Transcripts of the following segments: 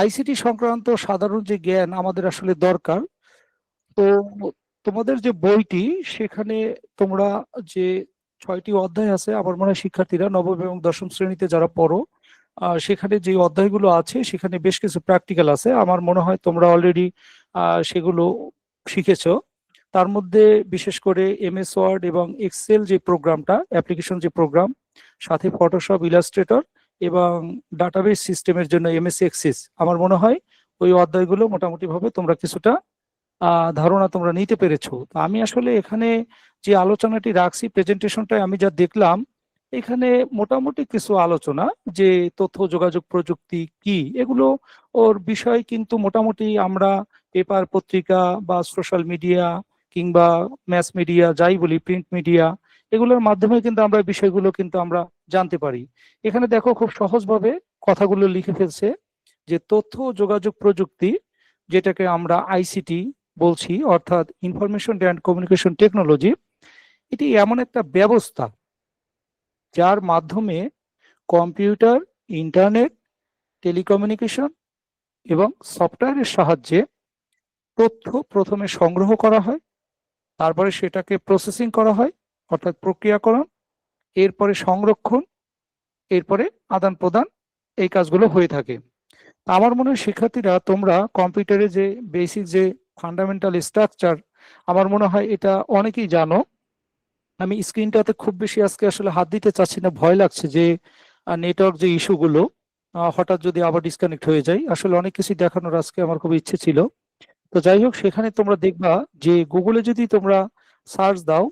ICT সংক্রান্ত সাধারণ যে জ্ঞান আমাদের আসলে দরকার। তো তোমাদের যে বইটি, সেখানে তোমরা যে 6টি অধ্যায় আছে, আমার মনে হয় শিক্ষার্থীরা নবম এবং দশম শ্রেণীতে যারা পড়ো, সেখানে যে অধ্যায়গুলো আছে সেখানে বেশ কিছু প্র্যাকটিক্যাল আছে। আমার মনে হয় তোমরা অলরেডি সেগুলো শিখেছো। তার মধ্যে বিশেষ করে এমএস ওয়ার্ড এবং এক্সেল যে প্রোগ্রামটা, অ্যাপ্লিকেশন যে প্রোগ্রাম, সাথে ফটোশপ, ইলাস্ট্রেটর এবং ডাটাবেস সিস্টেমের জন্য এমএস এক্সেস, আমার মনে হয় ওই অধ্যায়গুলো মোটামুটি ভাবে তোমরা কিছুটা ধারণা তোমরা নিতে পেরেছো। তো আমি আসলে এখানে যে আলোচনাটি রাখছি, প্রেজেন্টেশনটায় আমি যা দেখলাম, এখানে মোটামুটি কিছু আলোচনা যে তথ্য যোগাযোগ প্রযুক্তি কি, এগুলো ওর বিষয় কিন্তু মোটামুটি আমরা পেপার, পত্রিকা বা সোশ্যাল মিডিয়া কিংবা ম্যাস মিডিয়া যাই বলি, প্রিন্ট মিডিয়া, এগুলোর মাধ্যমে কিন্তু আমরা বিষয়গুলো কিন্তু আমরা জানতে পারি। এখানে দেখো খুব সহজভাবে কথাগুলো লিখে ফেলছে যে তথ্য যোগাযোগ প্রযুক্তি, যেটাকে আমরা আইসিটি বলছি, অর্থাৎ ইনফরমেশন অ্যান্ড কমিউনিকেশন টেকনোলজি, এটি এমন একটা ব্যবস্থা যার মাধ্যমে কম্পিউটার, ইন্টারনেট, টেলিকমিউনিকেশন এবং সফটওয়্যারের সাহায্যে তথ্য প্রথমে সংগ্রহ করা হয়, তারপরে সেটাকে প্রসেসিং করা হয় অর্থাৎ প্রক্রিয়াকরণ, এরপরে সংরক্ষণ, এরপরে আদান প্রদান, এই কাজগুলো হয়ে থাকে। আমার মনে হয় শিক্ষার্থীরা তোমরা কম্পিউটারে যে বেসিক যে ফান্ডামেন্টাল স্ট্রাকচার, আমার মনে হয় এটা অনেকেই জানো। আমি স্ক্রিনটাতে খুব বেশি আজকে আসলে হাত দিতে চাচ্ছি না, ভয় লাগছে যে নেটওয়ার্ক যে ইস্যুগুলো হঠাৎ যদি আবার ডিসকানেক্ট হয়ে যায়। আসলে অনেক কিছু দেখানোর আজকে আমার খুব ইচ্ছে ছিল। তো যাই হোক, সেখানে তোমরা দেখবা যে গুগলে যদি তোমরা সার্চ দাও,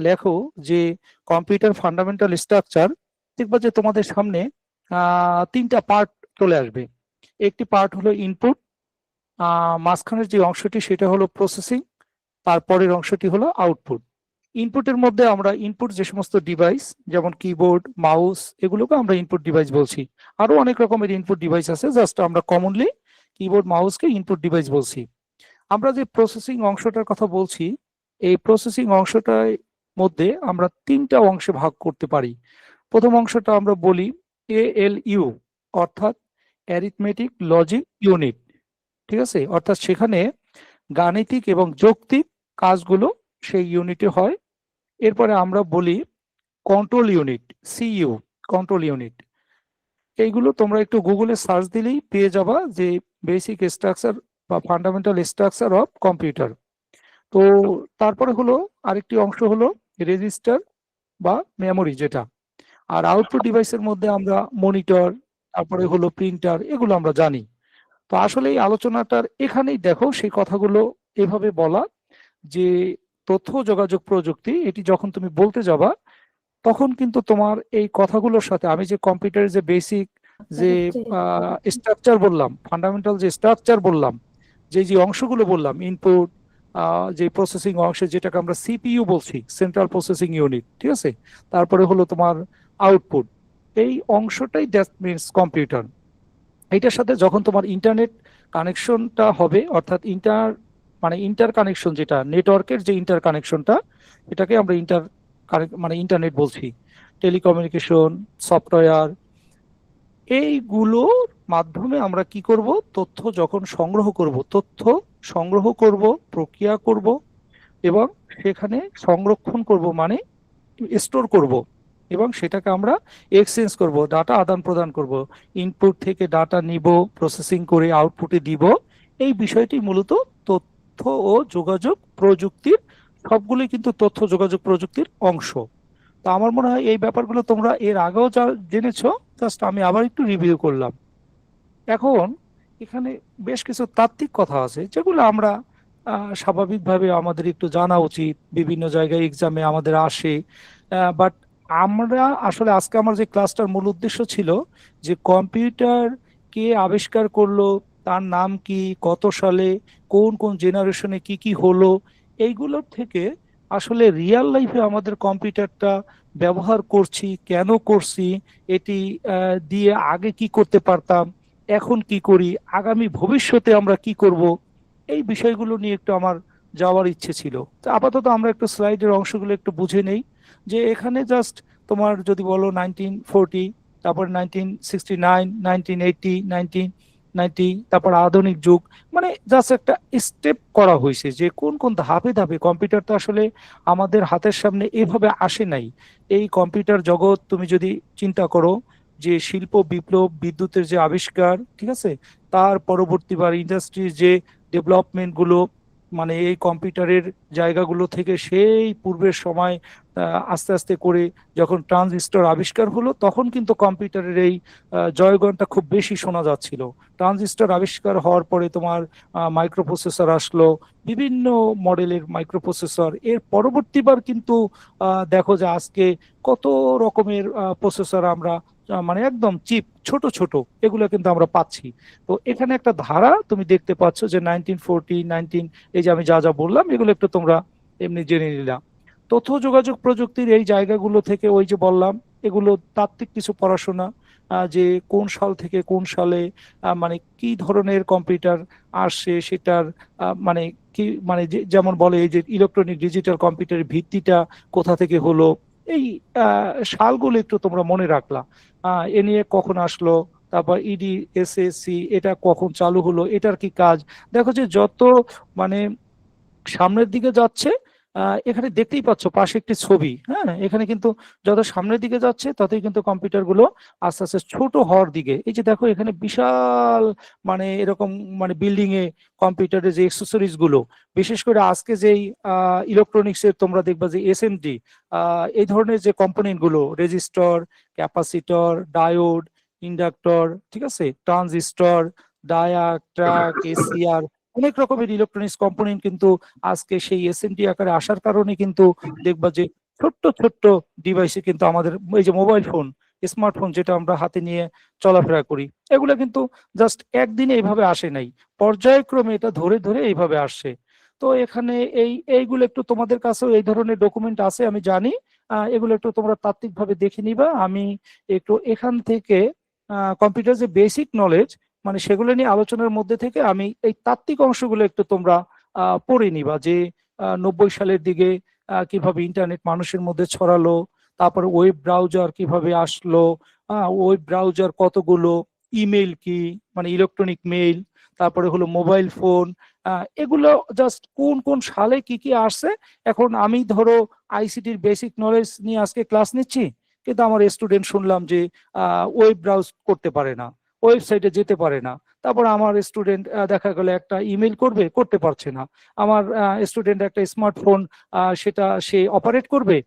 লেখো যে কম্পিউটার ফান্ডামেন্টাল স্ট্রাকচার, দেখবা যে তোমাদের সামনে 3টা পার্ট চলে আসবে। একটি পার্ট হলো ইনপুট, মাঝখানের যে অংশটি সেটা হলো প্রসেসিং, তারপরের অংশটি হলো আউটপুট। ইনপুটের মধ্যে আমরা ইনপুট যে সমস্ত ডিভাইস, যেমন কিবোর্ড, মাউস, এগুলোকে আমরা ইনপুট ডিভাইস বলছি। আরো অনেক রকমের ইনপুট ডিভাইস আছে, জাস্ট আমরা কমনলি কিবোর্ড, মাউসকে ইনপুট ডিভাইস বলছি। আমরা যে প্রসেসিং অংশটার কথা বলছি, এই প্রসেসিং অংশটার মধ্যে আমরা 3টা অংশে ভাগ করতে পারি। প্রথম অংশটা আমরা বলি এএলইউ, অর্থাৎ অ্যারিথমেটিক লজিক ইউনিট। ঠিক আছে, অর্থাৎ সেখানে গাণিতিক এবং যৌক্তিক কাজগুলো সেই ইউনিটে হয়। এরপরে আমরা বলি control unit, CU, control unit. এইগুলো তোমরা একটু গুগলে সার্চ দিলেই পেয়ে যাবা যে বেসিক স্ট্রাকচার বা ফান্ডামেন্টাল স্ট্রাকচার অফ কম্পিউটার। তো তারপরে হলো আরেকটি অংশ হলো রেজিস্টার বা মেমোরি, যেটা। আর আউটপুট ডিভাইসের মধ্যে আমরা মনিটর, তারপরে হলো প্রিন্টার, এগুলো আমরা জানি। তো আসলে এই আলোচনাটার এখানেই দেখো সেই কথাগুলো এভাবে বলা যে তথ্য যোগাযোগ প্রযুক্তি, এটি যখন তুমি বলতে যাবা, তখন কিন্তু তোমার এই কথাগুলোর সাথে আমি যে কম্পিউটারের যে বেসিক যে স্ট্রাকচার বললাম, ফান্ডামেন্টাল যে স্ট্রাকচার বললাম, যে যে অংশগুলো বললাম, ইনপুট, যে প্রসেসিং অংশ যেটাকে আমরা সিপিইউ বলছি, সেন্ট্রাল প্রসেসিং ইউনিট, ঠিক আছে, তারপরে হলো তোমার আউটপুট, এই অংশটাই দ্যাট মিনস কম্পিউটার। এইটার সাথে যখন তোমার ইন্টারনেট কানেকশনটা হবে, অর্থাৎ মানে ইন্টার কানেকশন, যেটা নেটওয়ার্কের যে ইন্টার কানেকশনটা, এটাকে আমরা মানে ইন্টারনেট বলছি। টেলিকমিউনিকেশন, সফটওয়্যার, এইগুলোর মাধ্যমে আমরা কি করব, তথ্য যখন সংগ্রহ করব, তথ্য সংগ্রহ করব, প্রক্রিয়া করব এবং সেখানে সংরক্ষণ করব, মানে স্টোর করব, এবং সেটাকে আমরা এক্সচেঞ্জ করব, ডাটা আদান প্রদান করব। ইনপুট থেকে ডাটা নিব, প্রসেসিং করে আউটপুটে দিব। এই বিষয়টি মূলত তথ্য ও যোগাযোগ প্রযুক্তির, সবগুলোই কিন্তু তথ্য যোগাযোগ প্রযুক্তির অংশ। তো আমার মনে হয় এই ব্যাপারগুলো তোমরা এর আগেও যা জেনেছো, জাস্ট আমি আবার একটু রিভিউ করলাম। এখন এখানে বেশ কিছু তাত্ত্বিক কথা আছে যেগুলো আমরা স্বাভাবিকভাবে আমাদের একটু জানা উচিত, বিভিন্ন জায়গায় এক্সামে আমাদের আসে। বাট আমরা আসলে আজকে আমার যে ক্লাসটার মূল উদ্দেশ্য ছিল যে কম্পিউটার কে আবিষ্কার করলো, তার নাম কি, কত সালে, কোন কোন জেনারেশনে কি কি হলো, এইগুলোর থেকে আসলে রিয়েল লাইফে আমাদের কম্পিউটারটা ব্যবহার করছি, কেন করছি, এটি দিয়ে আগে কি করতে পারতাম, এখন কি করি, আগামী ভবিষ্যতে আমরা কি করব, এই বিষয়গুলো নিয়ে একটু আমার যাওয়ার ইচ্ছে ছিল। তো আপাতত আমরা একটু স্লাইডের অংশগুলো একটু বুঝে নেই। যে এখানে জাস্ট তোমার যদি বলো 1940, তারপর 1969, 1980, 90, তারপর আধুনিক যুগ, মানে জাস্ট একটা স্টেপ করা হয়েছে যে কোন কোন ধাপে ধাপে। কম্পিউটার তো আসলে আমাদের হাতের সামনে এভাবে আসে নাই। এই কম্পিউটার জগৎ তুমি যদি চিন্তা করো, যে শিল্প বিপ্লব, বিদ্যুতের যে আবিষ্কার, ঠিক আছে, তার পরবর্তী বার ইন্ডাস্ট্রির যে ডেভেলপমেন্ট গুলো, মানে এই কম্পিউটারের জায়গাগুলো থেকে সেই পূর্বের সময় আস্তে আস্তে করে যখন ট্রানজিস্টর আবিষ্কার হলো, তখন কিন্তু কম্পিউটারের এই জয়গানটা খুব বেশি শোনা যাচ্ছিল। ট্রানজিস্টর আবিষ্কার হওয়ার পরে তোমার মাইক্রোপ্রসেসর আসলো, বিভিন্ন মডেলের মাইক্রোপ্রসেসর। এর পরবর্তীবার কিন্তু দেখো যে আজকে কত রকমের প্রসেসর আমরা মানে একদম চিপ, ছোট ছোট, এগুলো কিন্তু আমরা পাচ্ছি। তো এখানে একটা ধারা তুমি দেখতে পাচ্ছ যে 1940, এই যে আমি যা যা বললাম এগুলো একটু তোমরা এমনি জেনে নিলাম। তথ্য যোগাযোগ প্রযুক্তির এই জায়গাগুলো থেকে ওই যে বললাম, এগুলো তাত্ত্বিক কিছু পড়াশোনা, যে কোন সাল থেকে কোন সালে মানে কি ধরনের কম্পিউটার আসছে সেটার মানে কি, মানে যেমন বলে এই যে ইলেকট্রনিক ডিজিটাল কম্পিউটারের ভিত্তিটা কোথা থেকে হলো, এই সালগুলো একটু তোমরা মনে রাখলা। এ নিয়ে কখন আসলো, তারপর EDSAC এটা কখন চালু হলো, এটার কি কাজ। দেখো যে যত মানে সামনের দিকে যাচ্ছে, এখানে দেখতেই পাচ্ছ পাশে একটি ছবি, হ্যাঁ, এখানে কিন্তু যত সামনের দিকে যাচ্ছে ততই কিন্তু কম্পিউটার গুলো আস্তে আস্তে ছোট হওয়ার দিকে। এই যে দেখো এখানে বিশাল মানে এরকম মানে বিল্ডিং এ কম্পিউটারের যে এক্সেসরিজ গুলো, বিশেষ করে আজকে যেই ইলেকট্রনিক্স এর তোমরা দেখবা যে SMD, এই ধরনের যে কম্পোনেন্ট গুলো, রেজিস্টর, ক্যাপাসিটর, ডায়োড, ইন্ডাক্টর, ঠিক আছে, ট্রানজিস্টর, ডায়াক, ট্র্যাক, ACR, অনেক রকমের ইলেকট্রনিক্স কম্পোনেন্ট কিন্তু আজকে সেই SMD আকারে আসার কারণে কিন্তু দেখবা যে ছোট্ট ছোট্ট ডিভাইসে কিন্তু আমাদের এই যে মোবাইল ফোন, স্মার্টফোন যেটা আমরা হাতে নিয়ে চলাফেরা করি, এগুলো কিন্তু জাস্ট একদিনে এইভাবে আসে নাই, পর্যায়ক্রমে এটা ধরে ধরে এইভাবে আসছে। তো এখানে এইগুলো একটু তোমাদের কাছেও এই ধরনের ডকুমেন্ট আছে আমি জানি, এগুলো একটু তোমরা তাত্ত্বিকভাবে দেখে নিবা। আমি একটু এখান থেকে কম্পিউটার যে বেসিক নলেজ, মানে সেগুলো নিয়ে আলোচনার মধ্যে থেকে আমি এই তাত্ত্বিক অংশগুলো একটু তোমরা পড়ে নিবা, যে 90 সালের দিকে কিভাবে ইন্টারনেট মানুষের মধ্যে ছড়ালো, তারপরে ওয়েব ব্রাউজার কিভাবে আসলো, ওয়েব ব্রাউজার কতগুলো, ইমেল কি, মানে ইলেকট্রনিক মেইল, তারপরে হলো মোবাইল ফোন, এগুলো জাস্ট কোন কোন সালে কি কি আসছে। এখন আমি ধরো ICTর বেসিক নলেজ নিয়ে আজকে ক্লাস নিচ্ছি, কিন্তু আমার স্টুডেন্ট শুনলাম যে ওয়েব ব্রাউজ করতে পারে না, ওয়েবসাইটে যেতে পারে না। তারপর আমার স্টুডেন্ট দেখা গেল একটা ইমেল করবে, করতে পারছে না। আমার স্টুডেন্ট একটা স্মার্টফোন সেটা সে অপারেট করবে,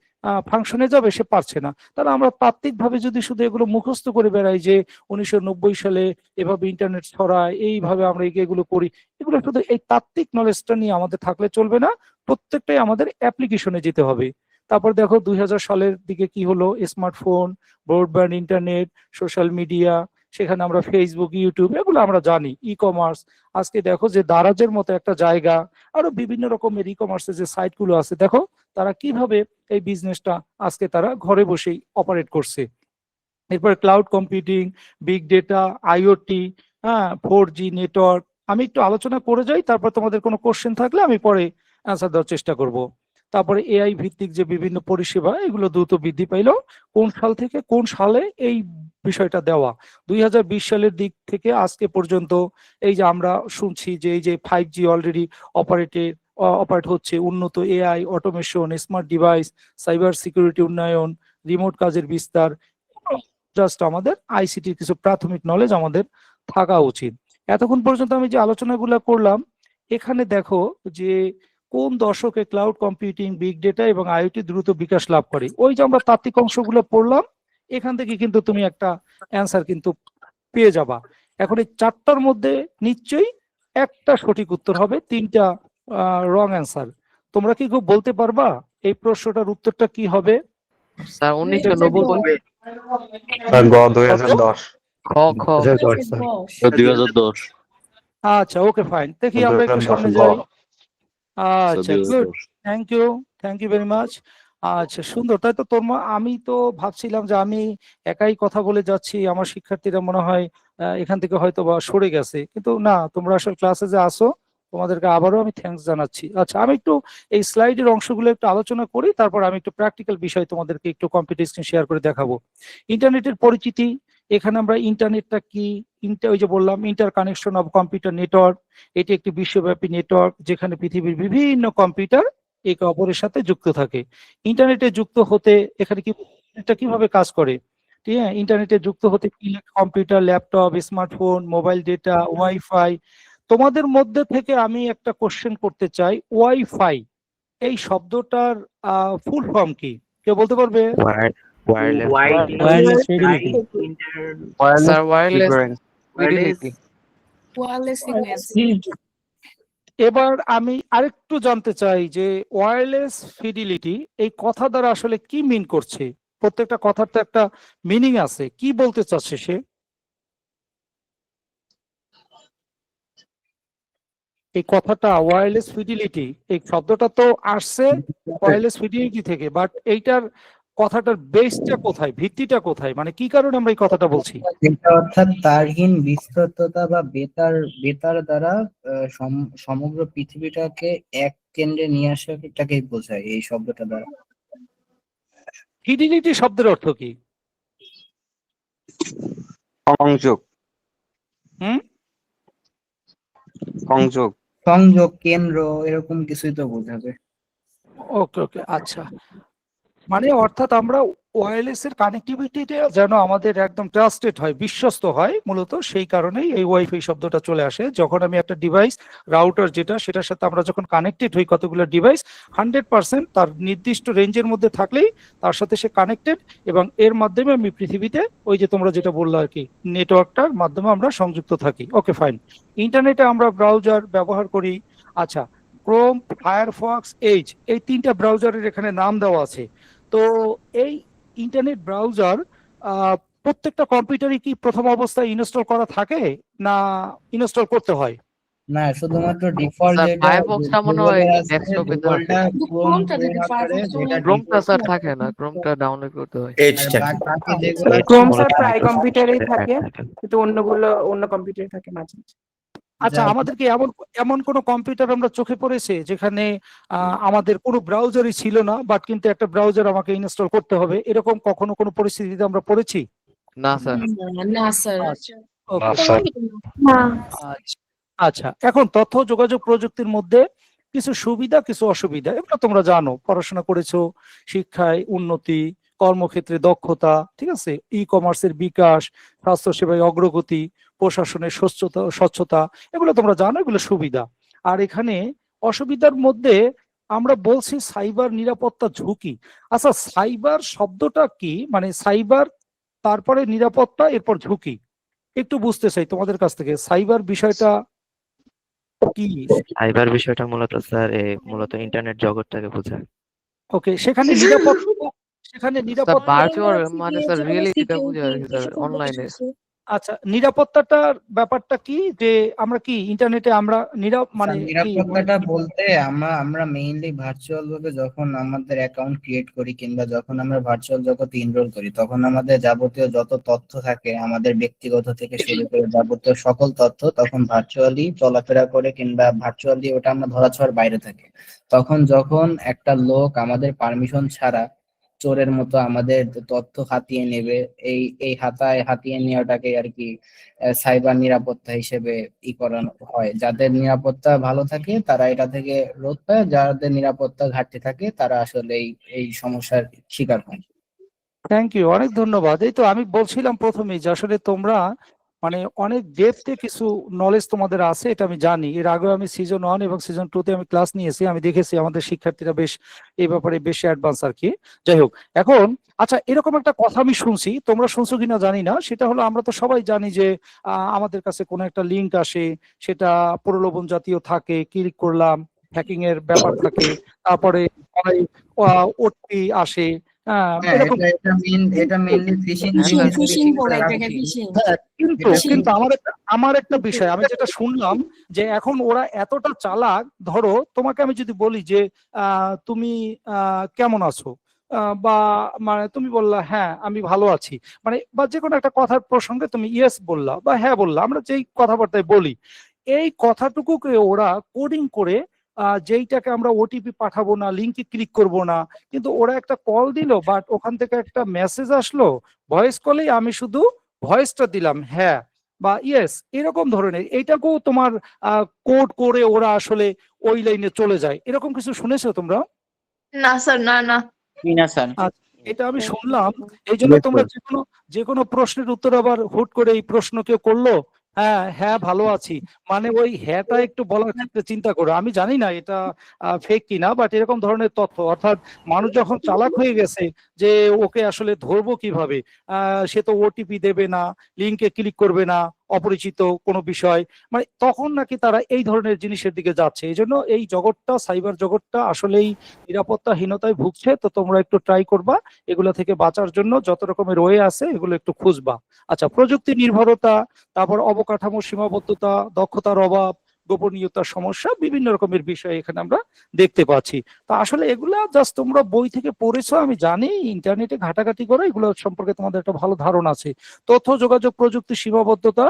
ফাংশনে যাবে, সে পারছে না। তাহলে আমরা তাত্ত্বিক ভাবে যদি শুধু এগুলো মুখস্থ করে বেড়াই যে 1990 সালে এভাবে ইন্টারনেট ছড়ায়, এইভাবে আমরা এগুলো করি, এগুলো শুধু এই তাত্ত্বিক নলেজটা নিয়ে আমাদের থাকলে চলবে না, প্রত্যেকটাই আমাদের অ্যাপ্লিকেশনে যেতে হবে। তারপর দেখো 2000 সালের দিকে কি হলো, smartphone, broadband internet, social media, সেখানে আমরা ফেসবুক, ইউটিউব, এগুলো আমরা জানি, ই কমার্স। আজকে দেখো যে দারাজের মতো একটা জায়গা, আরো বিভিন্ন রকমের ই কমার্সের যে সাইট গুলো আছে, দেখো তারা কিভাবে এই বিজনেসটা আজকে তারা ঘরে বসেই অপারেট করছে। এরপরে cloud computing, big data, IoT, 4G network, আমি একটু আলোচনা করে যাই, তারপর তোমাদের কোনো কোশ্চেন থাকলে আমি পরে অ্যান্সার দেওয়ার চেষ্টা করব। তারপরে AI ভিত্তিক যে বিভিন্ন পরিষেবা, এগুলো দ্রুত বৃদ্ধি পাইলো কোন সাল থেকে কোন সালে, এই বিষয়টা দেওয়া 2020 সালের দিক থেকে আজকে পর্যন্ত। এই যে আমরা শুনছি যে এই যে 5G অলরেডি অপারেট হচ্ছে, উন্নত AI, automation, smart device, cyber security উন্নয়ন, রিমোট কাজের বিস্তার, জাস্ট আমাদের ICTর কিছু প্রাথমিক নলেজ আমাদের থাকা উচিত। এতক্ষণ পর্যন্ত আমি যে আলোচনাগুলো করলাম, এখানে দেখো যে কোন দশকে ক্লাউড কম্পিউটিং, বিগ ডেটা এবং IoT দ্রুত বিকাশ লাভ করে, ওই যে আমরা তাত্ত্বিক অংশগুলো পড়লাম, এখান থেকে কিন্তু তুমি একটা অ্যান্সার কিন্তু পেয়ে যাবা। এখন এই চারটার মধ্যে নিশ্চয়ই একটা সঠিক উত্তর হবে, তিনটা রং অ্যান্সার। তোমরা কি খুব বলতে পারবা এই প্রশ্নটার উত্তরটা কি হবে? স্যার 1990। গ 2010। খ খ 2010। আচ্ছা, ওকে, ফাইন, দেখি আমরা একটু সামনে যাই। আচ্ছা, good, 2010। Thank you very much. আচ্ছা, সুন্দর। তাই তো আমি তো ভাবছিলাম যে আমি একাই কথা বলে যাচ্ছি, আমার শিক্ষার্থীরা মনে হয় এখান থেকে হয়তো বা সরে গেছে, কিন্তু না, তোমরা আসলে ক্লাসে যে আসো, তোমাদেরকে আবারও আমি থ্যাঙ্কস জানাচ্ছি। আচ্ছা, আমি একটু এই স্লাইডের অংশগুলো একটু আলোচনা করি, তারপর আমি একটু প্র্যাকটিক্যাল বিষয় তোমাদেরকে একটু কম্পিউটার স্ক্রিন শেয়ার করে দেখাবো। ইন্টারনেটের পরিচিতি, এখানে আমরা ইন্টারনেটটা কি, ওই যে বললাম inter connection off computer network, এটি একটি বিশ্বব্যাপী নেটওয়ার্ক যেখানে পৃথিবীর বিভিন্ন কম্পিউটার একে অপরের সাথে যুক্ত থাকে। ইন্টারনেটে যুক্ত হতে এখানে কি এটা কিভাবে কাজ করে, ঠিক আছে? ইন্টারনেটে যুক্ত হতে কি লাগে? Computer, laptop, smartphone, mobile data, wifi. তোমাদের মধ্যে থেকে আমি একটা কোশ্চেন করতে চাই, ওয়াইফাই এই শব্দটার ফুল ফর্ম কি? কেউ বলতে পারবে? Wireless Wireless fidelity. Sir wireless Wireless fidelity. Wireless frequency. এবার আমি আরেকটু জানতে চাই যে ওয়্যারলেস ফিডিলিটি এই কথা দ্বারা আসলে কি মিন করছে? প্রত্যেকটা কথার তো একটা মিনিং আছে, কি বলতে চাচ্ছে সে? এই কথাটা ওয়্যারলেস ফিডিলিটি, এই শব্দটা তো আসছে ওয়্যারলেস ফিডিলিটি থেকে, বাট এইটার কথাটার বেসটা কোথায়, ভিত্তিটা কোথায়, মানে কি কারণে আমরা এই কথাটা বলছি? এটা অর্থাৎ তারহীন বিস্তৃততা বা বেতার দ্বারা সমগ্র পৃথিবীটাকে এক কেন্দ্রে নিয়ে আসাটাকেই বোঝায় এই শব্দটা দ্বারা। ফিডিলিটি শব্দের অর্থ কি? সংযোগ। হুম? সংযোগ। সংযোগ, কেন্দ্র, এরকম কিছুই তো বোঝাবে। ওকে ওকে, আচ্ছা। মানে অর্থাৎ আমরা ওয়্যারলেস এর কানেক্টিভিটিটা যেন আমাদের একদম ট্রাস্টেড হয়, বিশ্বস্ত হয়, মূলত সেই কারণেই এই ওয়াইফাই শব্দটা চলে আসে। যখন আমি একটা ডিভাইস, রাউটার যেটা, সেটার সাথে আমরা যখন কানেক্টেড হই কতগুলো ডিভাইস, 100% তার নির্দিষ্ট রেঞ্জের মধ্যে থাকলেই তার সাথে সে কানেক্টেড, এবং এর মাধ্যমে আমি পৃথিবীতে ওই যে তোমরা যেটা বললো আর কি, নেটওয়ার্কটার মাধ্যমে আমরা সংযুক্ত থাকি। Okay fine. ইন্টারনেটে আমরা ব্রাউজার ব্যবহার করি। আচ্ছা, ক্রোম, ফায়ারফক্স, এজ, এই তিনটা ব্রাউজারের এখানে নাম দেওয়া আছে। তো এই ইন্টারনেট ব্রাউজার প্রত্যেকটা কম্পিউটারে কি প্রথম অবস্থায় ইনস্টল করা থাকে না ইনস্টল করতে হয়? না, শুধুমাত্র ডিফল্ট স্যার যেটা ফায়ারফক্সটা মনে হয় Google-এর আছে, ডেস্কটপে Google-টা Chrome Chrome-টা ধরে থাকে, না করে, Firefox যেটা ক্রোমটা default স্যার থাকে। থাকে না, ক্রোমটা ডাউনলোড করতে হয়। আর বাকি যেগুলো ক্রোম স্যার প্রায় কম্পিউটারেই থাকে, কিন্তু অন্যগুলো অন্য কম্পিউটারে থাকে মাঝে মাঝে। আচ্ছা, আমাদেরকে এমন এমন কোন কম্পিউটার আমরা চোখে পড়েছে যেখানে আমাদের কোনো ব্রাউজারই ছিল না, বাট কিন্তু একটা ব্রাউজার আমাকে ইনস্টল করতে হবে, এরকম কখনো কোনো পরিস্থিতিতে আমরা পড়েছি? না স্যার। না স্যার। আচ্ছা, ওকে। স্যার। আচ্ছা আচ্ছা, এখন তথ্য যোগাযোগ প্রযুক্তির মধ্যে কিছু সুবিধা কিছু অসুবিধা, এগুলো তোমরা জানো, পড়াশোনা করেছো, শিক্ষায় উন্নতি, কর্মক্ষেত্রে দক্ষতা, ঠিক আছে, ই কমার্সের বিকাশ, স্বাস্থ্যসেবায় অগ্রগতি, প্রশাসনের স্বচ্ছতা, এগুলো তোমরা জানো, এগুলো সুবিধা। আর এখানে অসুবিধার মধ্যে আমরা বলছি সাইবার নিরাপত্তা ঝুঁকি। আচ্ছা, সাইবার শব্দটা কি, মানে সাইবার তারপরে নিরাপত্তা এরপর ঝুঁকি, একটু বুঝতে চাই তোমাদের কাছ থেকে সাইবার বিষয়টা কি। সাইবার বিষয়টা মূলত স্যার মূলত ইন্টারনেট জগৎটাকে বোঝায়। ওকে, সেখানে নিরাপত্তা, সেখানে স্যার নিরাপত্তা, ভার্চুয়াল মানে স্যার রিয়েলিটিটা বোঝা আর কি স্যার, অনলাইনে। আচ্ছা, নিরাপত্তাটার ব্যাপারটা কি, যে আমরা কি ইন্টারনেটে আমরা মানে কি নিরাপত্তাটা বলতে আমরা মেইনলি ভার্চুয়াল ভাবে যখন আমাদের অ্যাকাউন্ট ক্রিয়েট করি কিংবা যখন আমরা ভার্চুয়াল জগতে ইনরোল করি, তখন আমাদের যাবতীয় যত তথ্য থাকে, আমাদের ব্যক্তিগত থেকে শুরু করে যাবতীয় সকল তথ্য তখন ভার্চুয়ালি চলাফেরা করে কিংবা ভার্চুয়ালি ওটা আমরা ধরাছোঁয়ার বাইরে থাকে। তখন যখন একটা লোক আমাদের পারমিশন ছাড়া চোরের মতো আমাদের তথ্য হাতিয়ে নেবে, এই হাতিয়ে নেওয়াটাকে আর কি সাইবার নিরাপত্তা হিসেবে করানো হয়। যাদের নিরাপত্তা ভালো থাকে তারা এটা থেকে রোধ পায়, যাদের নিরাপত্তা ঘাটতি থাকে তারা আসলে এই সমস্যার শিকার হয়। থ্যাংক ইউ, অনেক ধন্যবাদ। এই তো আমি বলছিলাম প্রথমেই যে আসলে তোমরা মানে অনেক ডেপথে কিছু নলেজ তোমাদের আছে, এটা আমি জানি। এর আগে আমি সিজন 1 এবং সিজন 2 তে আমি ক্লাস নিয়েছি, আমি দেখেছি আমাদের শিক্ষার্থীরা বেশ এই ব্যাপারে বেশি অ্যাডভান্স আর কি। যাই হোক, এখন আচ্ছা, এরকম একটা কথা আমি শুনছি, তোমরা শুনছো কিনা জানি না, সেটা হলো আমরা তো সবাই জানি যে আমাদের কাছে কোনো একটা লিঙ্ক আসে, সেটা প্রলোভন জাতীয় থাকে, ক্লিক করলাম, হ্যাকিং এর ব্যাপার থাকে, তারপরে ওটিপি আসে, এরকম। এটা মেইনলি ফিশিং বলে এটাকে, ফিশিং। কিন্তু আমার একটা বিষয়, আমি যেটা শুনলাম যে এখন ওরা এতটা চালাক, ধরো তোমাকে আমি যদি বলি যে তুমি কেমন আছো, বা মানে তুমি বললা হ্যাঁ আমি ভালো আছি, মানে বা যে কোনো একটা কথার প্রসঙ্গে তুমি ইয়েস বললা বা হ্যাঁ বললা, আমরা যেই কথাবার্তায় বলি, এই কথাটুকুকে ওরা কোডিং করে যেইটাকে আমরা ওটিপি পাঠাবো না, লিঙ্কে ক্লিক করব না, কিন্তু ওরা একটা কল দিল, বাট ওখান থেকে একটা মেসেজ আসলো, ভয়েস কলেই আমি শুধু ভয়েসটা দিলাম হ্যাঁ বা ইয়েস, এরকম ধরনের, এইটাকেও তোমার কোড করে ওরা আসলে ওই লাইনে চলে যায়, এরকম কিছু শুনেছো তোমরা? না স্যার, না না। না স্যার। আচ্ছা, এটা আমি শুনলাম, এই জন্য তোমরা যে কোনো প্রশ্নের উত্তর আবার হুট করে এই প্রশ্ন কেউ করলো, হ্যাঁ হ্যাঁ ভালো আছি, মানে ওই হ্যাঁটা একটু বলার ক্ষেত্রে চিন্তা করো। আমি জানি না এটা ফেক কিনা, বাট এরকম ধরনের তথ্য, অর্থাৎ মানুষ যখন চালাক হয়ে গেছে যে ওকে আসলে ধরবো কিভাবে, সে তো ওটিপি দেবে না, লিঙ্কে ক্লিক করবে না, অপরিচিত কোনো বিষয়, মানে তখন নাকি তারা এই ধরনের জিনিসের দিকে যাচ্ছে। এই জন্য এই জগৎটা, সাইবার জগৎটা আসলেই নিরাপত্তাহীনতায় ভুগছে। তো তোমরা একটু ট্রাই করবা এগুলো থেকে বাঁচার জন্য, যত রকমের ওয়ে আছে এগুলো একটু খুঁজবা। আচ্ছা, প্রযুক্তি নির্ভরতা, তারপর অবকাঠামো সীমাবদ্ধতা, দক্ষতার অভাব, গোপনীয়তার সমস্যা, বিভিন্ন রকমের বিষয় এখানে আমরা দেখতে পাচ্ছি। তো আসলে এগুলা জাস্ট তোমরা বই থেকে পড়েছো, আমি জানি, ইন্টারনেটে ঘাটাঘাটি করো, এগুলো সম্পর্কে তোমাদের একটা ভালো ধারণা আছে। তথ্য যোগাযোগ প্রযুক্তি সীমাবদ্ধতা,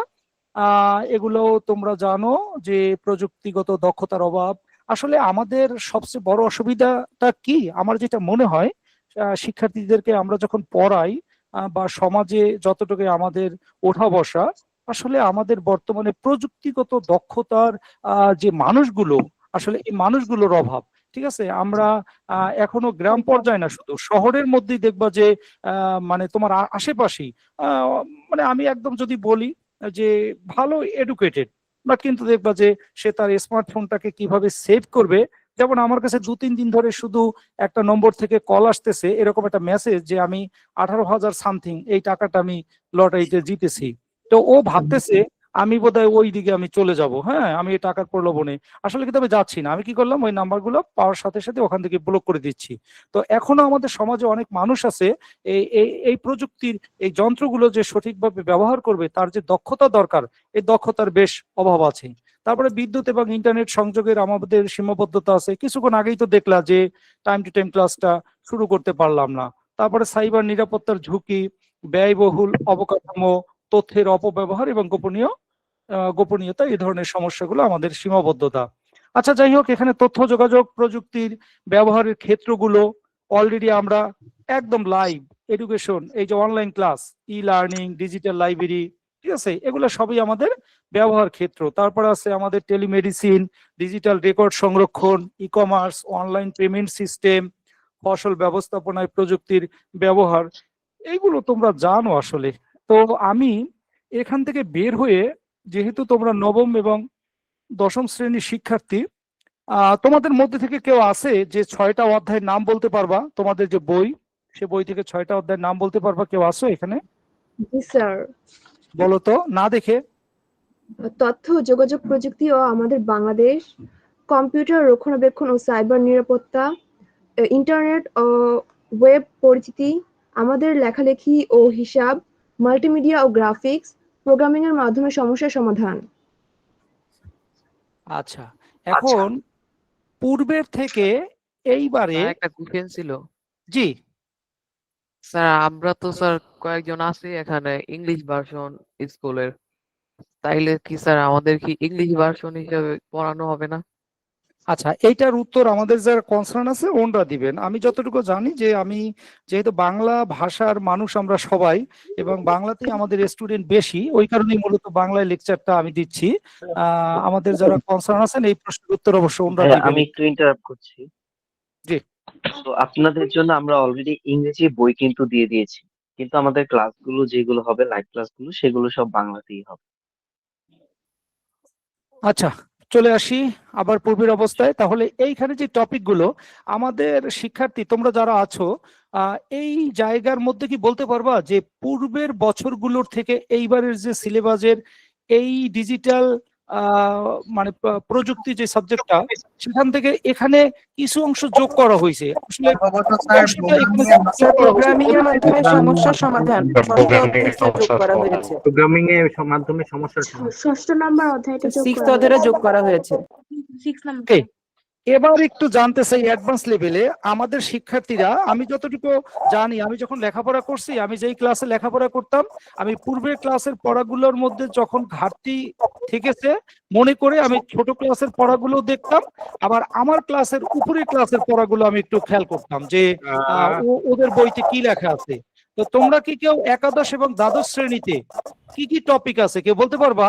এগুলো তোমরা জানো যে প্রযুক্তিগত দক্ষতার অভাব। আসলে আমাদের সবচেয়ে বড় অসুবিধাটা কি আমার যেটা মনে হয়, শিক্ষার্থীদেরকে আমরা যখন পড়াই বা সমাজে যতটুকু আমাদের ওঠা বসা, আসলে আমাদের বর্তমানে প্রযুক্তিগত দক্ষতার যে মানুষগুলো, আসলে এই মানুষগুলোর অভাব। ঠিক আছে, আমরা এখনো গ্রাম পর্যায়ে না, শুধু শহরের মধ্যেই দেখবা যে মানে তোমার আশেপাশেই, মানে আমি একদম যদি বলি যে ভালো এডুকেটেড, বাট কিন্তু দেখবা যে সে তার স্মার্টফোনটাকে কিভাবে সেভ করবে। যেমন আমার কাছে 2-3 দিন ধরে শুধু একটা নম্বর থেকে কল আসতেছে, এরকম একটা মেসেজ যে আমি 18,000 সামথিং এই টাকাটা আমি লটারিতে জিতেছি। তো ও ভাবতেছে আমি বোধহয় ওই দিকে আমি চলে যাব, হ্যাঁ আমি এই টাকার প্রলোভনে। আসলে কিন্তু আমি যাচ্ছি না, আমি কি করলাম, ওই নাম্বারগুলো পাওয়ার সাথে সাথে ওখান থেকে ব্লক করে দিচ্ছি। তো এখনো আমাদের সমাজে অনেক মানুষ আছে এই এই এই প্রযুক্তির এই যন্ত্রগুলো যে সঠিকভাবে ব্যবহার করবে, তার যে দক্ষতা দরকার, এই দক্ষতার বেশ অভাব আছে। তারপরে বিদ্যুৎ এবং ইন্টারনেট সংযোগের আমাদের সীমাবদ্ধতা আছে। কিছুক্ষণ আগেই তো দেখলা যে টাইম টু টাইম ক্লাসটা শুরু করতে পারলাম না। তারপরে সাইবার নিরাপত্তার ঝুঁকি, ব্যয়বহুল অবকাঠামো, তথ্যের অপব্যবহার এবং গোপনীয়তা, এই ধরনের সমস্যাগুলো আমাদের সীমাবদ্ধতা। আচ্ছা যাই হোক, এখানে তথ্য যোগাযোগ প্রযুক্তির ব্যবহারের ক্ষেত্রগুলো অলরেডি আমরা একদম লাইভ এডুকেশন, এই যে online class, e learning, digital library, ঠিক আছে, এগুলো সবই আমাদের ব্যবহার ক্ষেত্র। তারপর আছে আমাদের টেলিমেডিসিন, ডিজিটাল রেকর্ড সংরক্ষণ, e commerce, online payment system, ফসল ব্যবস্থাপনায় প্রযুক্তির ব্যবহার, এইগুলো তোমরা জানো আসলে। তো আমি এখান থেকে বের হয়ে, যেহেতু তোমরা নবম এবং দশম শ্রেণীর শিক্ষার্থী, তোমাদের মধ্যে থেকে কেউ আছে যে 6টা অধ্যায়ের নাম বলতে পারবা? তোমাদের যে বই, সে বই থেকে 6টা অধ্যায়ের নাম বলতে পারবা? কেউ আসো এখানে? জি স্যার। বলো তো না দেখে। তথ্য ও যোগাযোগ প্রযুক্তি ও আমাদের বাংলাদেশ, কম্পিউটার রক্ষণাবেক্ষণ ও সাইবার নিরাপত্তা, ইন্টারনেট ও ওয়েব পরিচিতি, আমাদের লেখালেখি ও হিসাব, মাল্টিমিডিয়া ও গ্রাফিক্স, প্রোগ্রামিং এর মাধ্যমে সমস্যার সমাধান। আচ্ছা, এখন পূর্বের থেকে এইবারে একটা কোশ্চেন ছিল। জি স্যার, আমরা তো স্যার কয়েকজন আছি এখানে ইংলিশ ভার্সন স্কুলের, তাইলে কি স্যার আমাদের কি ইংলিশ ভার্সন হিসেবে পড়ানো হবে না? আচ্ছা, এইটার উত্তর আমাদের যারা কনসার্ন আছে ওনরা দিবেন। আমি যতটুকু জানি যে আমি যেহেতু বাংলা ভাষার মানুষ আমরা সবাই, এবং বাংলাতেই আমাদের স্টুডেন্ট বেশি, ওই কারণেই মূলত বাংলায় লেকচারটা আমি দিচ্ছি। আমাদের যারা কনসার্ন আছেন এই প্রশ্নের উত্তর অবশ্য ওনরা দিবেন। আমি একটু ইন্টারাপ্ট করছি। জি। তো আপনাদের জন্য আমরা অলরেডি ইংরেজি বই কিন্তু দিয়ে দিয়েছি, কিন্তু আমাদের ক্লাসগুলো যেগুলো হবে, লাইভ ক্লাসগুলো, সেগুলো সব বাংলাতেই হবে। আচ্ছা, চলে আসি আবার পূর্বের অবস্থায়। তাহলে এইখানে যে টপিকগুলো আমাদের শিক্ষার্থী তোমরা যারা আছো, এই জায়গার মধ্যে কি বলতে পারবা যে পূর্বের বছরগুলোর থেকে এইবারের যে সিলেবাসের এই ডিজিটাল মানে প্রযুক্তি যে সাবজেক্টটা, সেখান থেকে এখানে কিছু অংশ যোগ করা হয়েছে? আসলে প্রোগ্রামিং এর মাধ্যমে সমস্যার সমাধান যোগ করা হয়েছে। প্রোগ্রামিং এর মাধ্যমে সমস্যার সমাধান 6 নম্বর অধ্যায়টা যোগ 6 অধ্যায়ে যোগ করা হয়েছে। 6 নম্বর। এবার একটু জানতে চাই অ্যাডভান্স লেভেলে আমাদের শিক্ষার্থীরা, আমি যতটুকু জানি, আমি যখন লেখাপড়া করছি, আমি যেই ক্লাসে লেখাপড়া করতাম, আমি পূর্বের ক্লাসের পড়াগুলোর মধ্যে যখন ঘাটতি থেকেছে মনে করে আমি ছোট ক্লাসের পড়াগুলো দেখতাম, আবার আমার ক্লাসের উপরের ক্লাসের পড়াগুলো আমি একটু খেয়াল করতাম যে ওদের বইতে কি লেখা আছে। তো তোমরা কি কেউ একাদশ এবং দ্বাদশ শ্রেণীতে কি কি টপিক আছে কেউ বলতে পারবা?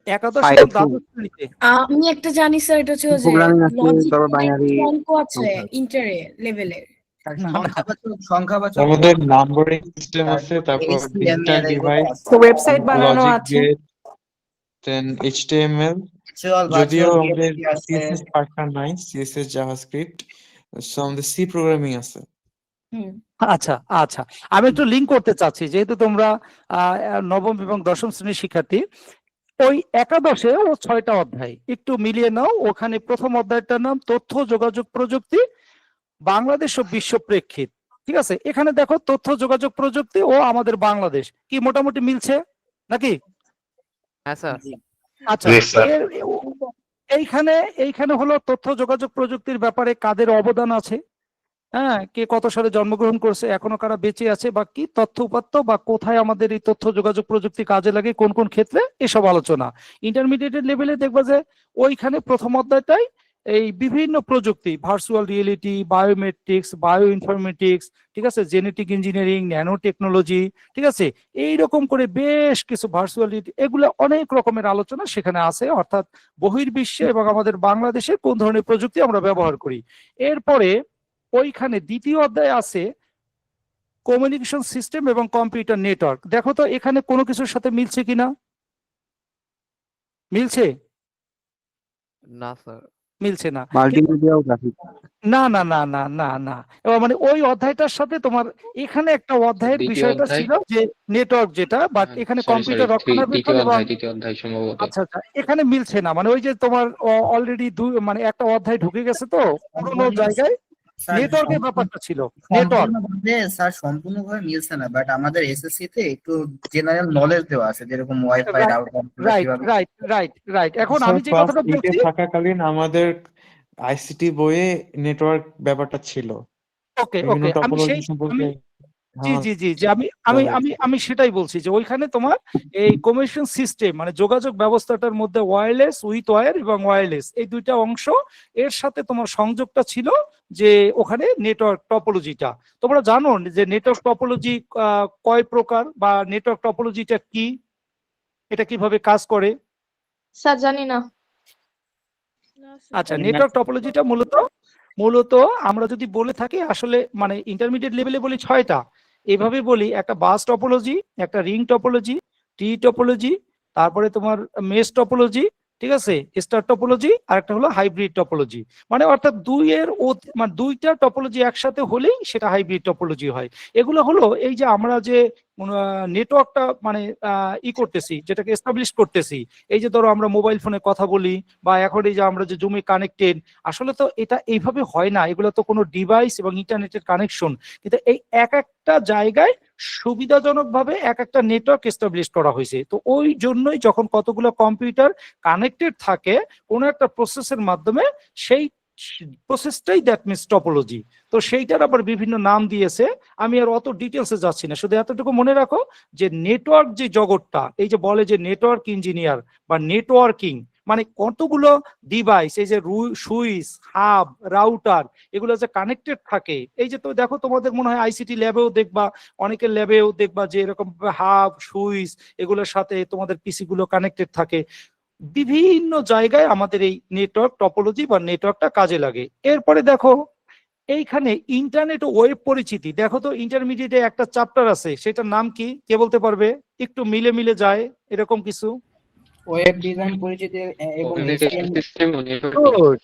একাদশ এবং দ্বাদশ শ্রেণীতে আমি একটা জানি স্যার, এটা হচ্ছে যে প্রোগ্রামিং আছে, লজিক তারপর বাইনারি অঙ্ক আছে ইন্টারে লেভেলের। সংখ্যাবাচক আমাদের নাম্বারিং সিস্টেম আছে, তারপর HTML ডিজিটাল এগুলো ডিভাইস, আছে। তো ওয়েবসাইট বানানো লজিক আছে। গেট, দেন HTML, যদিও আমাদের CSS পার্টটা নাই, CSS জাভাস্ক্রিপ্ট, সো আমাদের সি প্রোগ্রামিং আছে। হুম। আচ্ছা আচ্ছা, আমি একটু লিঙ্ক করতে চাচ্ছি, যেহেতু তোমরা নবম এবং দশম শ্রেণীর শিক্ষার্থী। ওই একাদশে ও 6টা অধ্যায় একটু মিলিয়ে নাও। ওখানে প্রথম অধ্যায়টার নাম তথ্য যোগাযোগ প্রযুক্তি, বাংলাদেশ ও বিশ্ব প্রেক্ষিত। ঠিক আছে, এখানে দেখো তথ্য যোগাযোগ প্রযুক্তি ও আমাদের বাংলাদেশ কি মোটামুটি মিলছে নাকি? হ্যাঁ স্যার। আচ্ছা, জি, স্যার। এইখানে এইখানে হলো তথ্য যোগাযোগ প্রযুক্তির ব্যাপারে কাদের অবদান আছে, হ্যাঁ, কে কত সালে জন্মগ্রহণ করছে, এখনো কারা বেঁচে আছে, বা কি তথ্য উপাত্ত বা কোথায় আমাদের এই তথ্য যোগাযোগ প্রযুক্তি কাজে লাগে, কোন কোন ক্ষেত্রে, এসব আলোচনা। ইন্টারমিডিয়েট লেভেলে দেখবা যে ওইখানে প্রথম অধ্যায়টাই এই বিভিন্ন প্রযুক্তি, virtual reality, biometrics, bio informatics, ঠিক আছে, জেনেটিক ইঞ্জিনিয়ারিং, ন্যানো টেকনোলজি, ঠিক আছে, এইরকম করে বেশ কিছু ভার্চুয়ালিটি, এগুলো অনেক রকমের আলোচনা সেখানে আছে, অর্থাৎ বহির্বিশ্বে এবং আমাদের বাংলাদেশে কোন ধরনের প্রযুক্তি আমরা ব্যবহার করি। এরপরে ওইখানে দ্বিতীয় অধ্যায় আছে কমিউনিকেশন সিস্টেম এবং কম্পিউটার নেটওয়ার্ক। দেখো তো এখানে কোনো কিছুর সাথে মিলছে কিনা? মিলছে? না স্যার। মিলছে না। মাল্টিমিডিয়া ও গ্রাফিক। না না না না না না, এবার মানে ওই অধ্যায়টার সাথে তোমার এখানে একটা অধ্যায়ের বিষয়টা ছিল যে নেটওয়ার্ক, যেটা বাট এখানে কম্পিউটার রক্ষণাবেক্ষণ এবং আচ্ছা আচ্ছা, এখানে মিলছে না। মানে ওই যে তোমার অলরেডি মানে একটা অধ্যায় ঢুকে গেছে, তো পুরোনো জায়গায় নেটওয়ার্কের ব্যাপারটা ছিল। নেটওয়ার্ক স্যার সম্পূর্ণভাবে মিলছে না, বাট আমাদের এসএসসি তে একটু জেনারেল নলেজ দেওয়া আছে, যেরকম wifi router right right right right. এখন আমি যে কথাটা বলছি, থাকাকালীন আমাদের আইসিটি বইয়ে নেটওয়ার্ক ব্যাপারটা ছিল, ওকে বিভিন্ন ওকে, আমি টপোলজি সেই সম্পর্কে। জি জি জি জি, আমি আমি আমি আমি সেটাই বলছি যে ওইখানে তোমার এই কমিউনিকেশন সিস্টেম মানে যোগাযোগ ব্যবস্থাটার মধ্যে ওয়্যারলেস, উইথ ওয়্যার এবং ওয়্যারলেস, এই দুইটা অংশ, এর সাথে তোমার সংযোগটা ছিল যে ওখানে নেটওয়ার্ক টপোলজিটা। তোমরা জানো যে নেটওয়ার্ক টপোলজি কয় প্রকার, বা নেটওয়ার্ক টপোলজিটা কি, এটা কিভাবে কাজ করে? স্যার জানি না। আচ্ছা, নেটওয়ার্ক টপোলজিটা মূলত মূলত আমরা যদি বলে থাকি, আসলে মানে ইন্টারমিডিয়েট লেভেলে বলি 6টা, এভাবে বলি: একটা বাস টপোলজি, একটা রিং টপোলজি, টি টপোলজি, তারপরে তোমার মেশ টপোলজি, ঠিক আছে, স্টার টপোলজি, আর একটা হলো হাইব্রিড টপোলজি। মানে অর্থাৎ মানে দুইটা টপোলজি একসাথে হলেই সেটা হাইব্রিড টপোলজি হয়। এগুলো হলো এই যে আমরা যে নেটওয়ার্কটা মানে করতেছি, যেটাকে এস্টাবলিশ করতেছি, এই যে ধরো আমরা মোবাইল ফোনে কথা বলি, বা এখন এই যে আমরা যে জুমে কানেক্টেড, আসলে তো এটা এইভাবে হয় না, এগুলো তো কোনো ডিভাইস এবং ইন্টারনেটের কানেকশন, কিন্তু এই এক একটা জায়গায় সুবিধাজনকভাবে এক একটা নেটওয়ার্ক এস্টাবলিশ করা হয়েছে। তো ওই জন্যই যখন কতগুলো কম্পিউটার কানেক্টেড থাকে কোনো একটা প্রসেসের মাধ্যমে, সেই প্রসেসটাই দ্যাট মিনস টপোলজি। তো সেইটার আবার বিভিন্ন নাম দিয়েছে, আমি আর অত ডিটেলসে যাচ্ছি না, শুধু এতটুকু মনে রাখো যে নেটওয়ার্ক যে জগৎটা, এই যে বলে যে নেটওয়ার্ক ইঞ্জিনিয়ার বা নেটওয়ার্কিং, মানে কতগুলো ডিভাইস, এই যে সুইচ, হাব, রাউটার, এগুলো যে কানেক্টেড থাকে। এই যে তো দেখো, তোমাদের মনে হয় আইসিটি ল্যাবেও দেখবা, অনেকের ল্যাবেও দেখবা যে এরকম হাব, সুইচ, এগুলোর সাথে তোমাদের পিসি গুলো কানেক্টেড থাকে। বিভিন্ন জায়গায় আমাদের এই নেটওয়ার্ক টপোলজি বা নেটওয়ার্কটা কাজে লাগে। এরপরে দেখো এইখানে ইন্টারনেট ও ওয়েব পরিচিতি, দেখো তো ইন্টারমিডিয়েটে একটা চ্যাপ্টার আছে, সেটার নাম কি, কে বলতে পারবে? একটু মিলে মিলে যায় এরকম কিছু। ওয়েব ডিজাইন পরিচিতি এবং গুড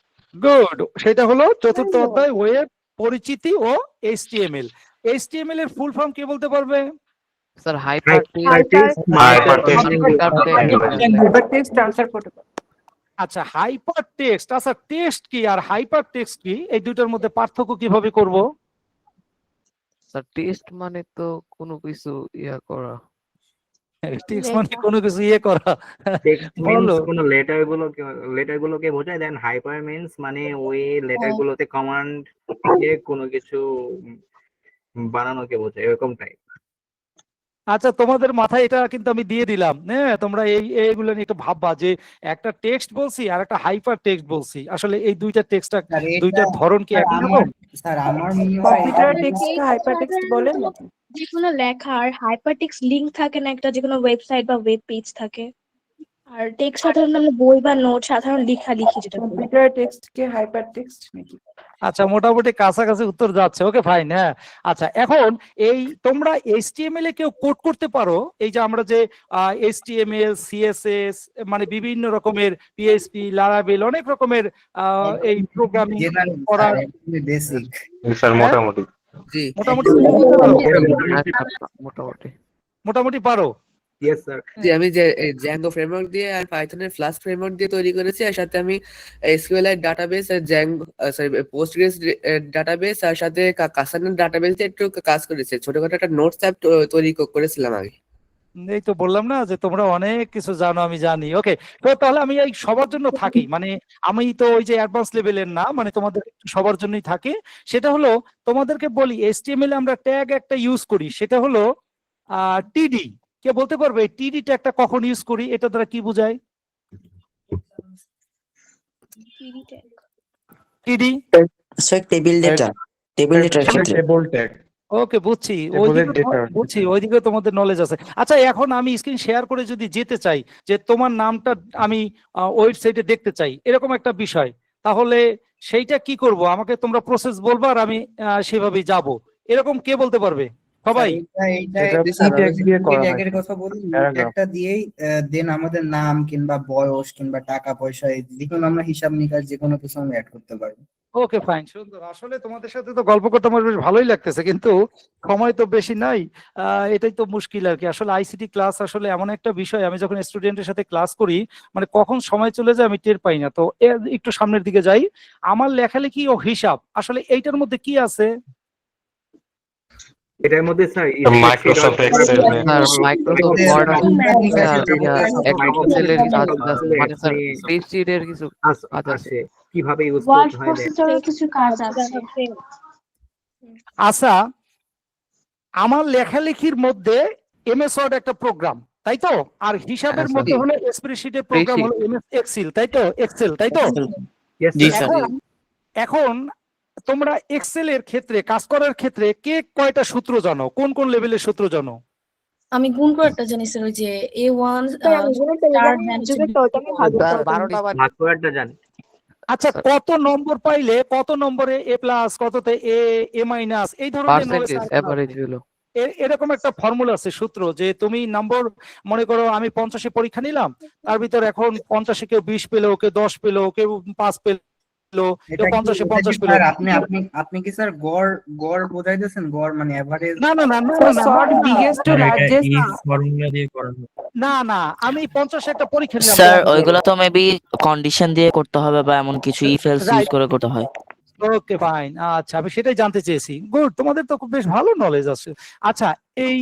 গুড, সেটা হলো চতুর্থ অধ্যায়, ওয়েব পরিচিতি ও এইচটিএমএল। এইচটিএমএল এর ফুল ফর্ম কে বলতে পারবে? Sir hyper hypertext transfer protocol. আচ্ছা, হাইপার টেক্সট। আচ্ছা, টেক্সট কি আর হাইপার টেক্সট কি, এই দুটোর মধ্যে পার্থক্য কিভাবে করব? স্যার টেস্ট মানে তো কোনো কিছু ইয়া করা। টেক্সট মানে কোনো কিছু ইয়ে করা, বলো। কোন লেটার গুলোকে বোঝায়, দেন হাইপার মিন্স মানে ওই লেটার গুলোতে কমান্ড দিয়ে কোনো কিছু বানানোকে বোঝায়, এরকম টাইপ। আচ্ছা, তোমাদের মাথায় এটা কিন্তু আমি দিয়ে দিলাম, হ্যাঁ, তোমরা এইগুলো নিয়ে একটু ভাববা যে একটা টেক্সট বলছি আর একটা হাইপার টেক্সট বলছি, আসলে এই দুইটা টেক্সটটা স্যার এটা দুইটার ধরন কি স্যার একই আমার রকম? স্যার আমার মনে হয় এটা কম্পিউটার মনে হয় টেক্সট হাইপার টেক্সট বলেন নাকি? যেকোনো লেখার হাইপারটেক্সট লিংক থাকে না, একটা যেকোনো ওয়েবসাইট বা ওয়েব পেজ থাকে। আর টেক্সট সাধারণত আমরা বই বা নোট সাধারণ লেখালেখি যেটা করি। কম্পিউটার টেক্সট কে হাইপার টেক্সট নাকি? আচ্ছা, মোটামুটি কাছাকাছি উত্তর যাচ্ছে, ওকে ফাইন। হ্যাঁ, আচ্ছা, এখন এই তোমরা এইচটিএমএল এ কেউ কোড করতে পারো? এই যে আমরা যে এইচটিএমএল, সিএসএস, মানে বিভিন্ন রকমের পিএইচপি, লারাভেল, অনেক রকমের এই প্রোগ্রামিং করার বেসিক স্যার হ্যাঁ? মোটামুটি জি মোটামুটি তুমি বলতে পারো? মোটামুটি মোটামুটি পারো? ইয়েস স্যার, জি আমি যে জ্যাঙ্গো ফ্রেমওয়ার্ক দিয়ে আর পাইথনের ফ্লাস্ক ফ্রেমওয়ার্ক দিয়ে তৈরি করেছি, আর সাথে আমি এসকিউএল ডাটাবেস আর জ্যাঙ্গো পোস্টগ্রেস ডাটাবেস আর সাথে কাসানের ডাটাবেস দিয়ে একটু কাজ করেছি। ছোটখাটো একটা নোটস অ্যাপ তৈরি করেছিলাম আগে। এই তো বললাম না যে তোমরা অনেক কিছু জানো, আমি জানি। ওকে, তো তাহলে আমি এই সবার জন্য থাকি, মানে আমি তো ওই যে অ্যাডভান্স লেভেলের না, মানে তোমাদের সবার জন্যই থাকে। সেটা হলো তোমাদেরকে বলি, এইচটিএমএল এ আমরা ট্যাগ একটা ইউজ করি, সেটা হলো টিডি। কে বলতে পারবে টিডি ট্যাগটা কখন ইউজ করি? এটা দ্বারা কি বোঝায় টিডি? Sir table data table tag ওকে, বুঝছি, টেবলের ওইদিকে ডেটা। বুঝছি, ওইদিকে তোমাদের নলেজ আছে। আচ্ছা, এখন আমি স্ক্রিন শেয়ার করে যদি যেতে চাই যে তোমার নামটা আমি ওয়েবসাইটে দেখতে চাই, এরকম একটা বিষয়, তাহলে সেইটা কি করব? আমাকে তোমরা প্রসেস বলবা আর আমি সেভাবেই যাব। এরকম কে বলতে পারবে? সবাই? এটা কি ট্যাগ দিয়ে করা হয়? ট্যাগের কথা বলি, Paragraph। একটা দিয়েই দেন আমাদের নাম কিংবা বয়স কিংবা টাকা পয়সা যেকোনো আমরা হিসাব নিকাশ যেকোনো কিছু আমরা অ্যাড করতে পারি। ওকে ফাইন, সুন্দর। আসলে তোমাদের সাথে তো গল্প করতে আমার বেশ ভালোই লাগতেছে, কিন্তু সময় তো বেশি নাই। এটাই তো মুশকিল আর কি। আসলে আইসিটি ক্লাস আসলে এমন একটা বিষয়, আমি যখন স্টুডেন্টের সাথে ক্লাস করি, মানে কখন সময় চলে যায় আমি টের পাই না। তো একটু সামনের দিকে যাই। আমার লেখালেখি ও হিসাব, আসলে এইটার মধ্যে কি আছে? এটার মধ্যে sir Microsoft Excel sir Microsoft Word আছে, এক্সেলের কাজ আছে, মানে স্যার স্প্রেডশিটের কিছু কাজ আছে। আছে কিভাবে ইউজ ওয়ার্ড করতে হয় প্রসেসরেও কিছু কাজ আছে। আচ্ছা, আমার লেখালেখির মধ্যে এমএস ওয়ার্ড একটা প্রোগ্রাম, তাই তো? আর হিসাবের হ্যাঁ, মধ্যে স্যার। হলো স্প্রেডশিটের প্রোগ্রাম হলো এমএস এক্সেল, তাই তো? এক্সেল, তাই তো? জি এখন তোমরা এক্সেল এর ক্ষেত্রে কাজ করার ক্ষেত্রে কে কয়টা সূত্র জানো? কোন কোন লেভেলের সূত্র জানো? আমি গুণ করাটা জানি স্যার, ওই যে A1 ভাগ করাটা জানি। আচ্ছা, কত নম্বর পাইলে কত নম্বরে এ প্লাস, কততে এ, এ মাইনাস, এই ধরনের knowledge পার্সেন্টেজ এভারেজ ভ্যালু। এরকম একটা ফর্মুলা আছে, সূত্র, যে তুমি নম্বর, মনে করো আমি 50-এ পরীক্ষা নিলাম, তার ভিতর এখন 50-এ কেউ 20 পেলো, কেউ 10 পেলো, কেউ 5 পেলো, কেউ 50-এ 50 পেলো। আপনি কি স্যার গড় গড় বোঝাইতেছেন? গড় মানে এভারেজ? না না না না So না sort biggest to largest formula দিয়ে করা হয়। না না, আমি 50-এ একটা পরীক্ষা নিলাম। স্যার ওইগুলো তো মেবি কন্ডিশন দিয়ে করতে হবে বা এমন কিছু ইফ এলস ইউজ Right. করে করতে হয়। ওকে ফাইন, আচ্ছা, আমি সেটাই জানতে চেয়েছি। গুড, তোমাদের তো খুব বেশ ভালো নলেজ আছে। আচ্ছা, এই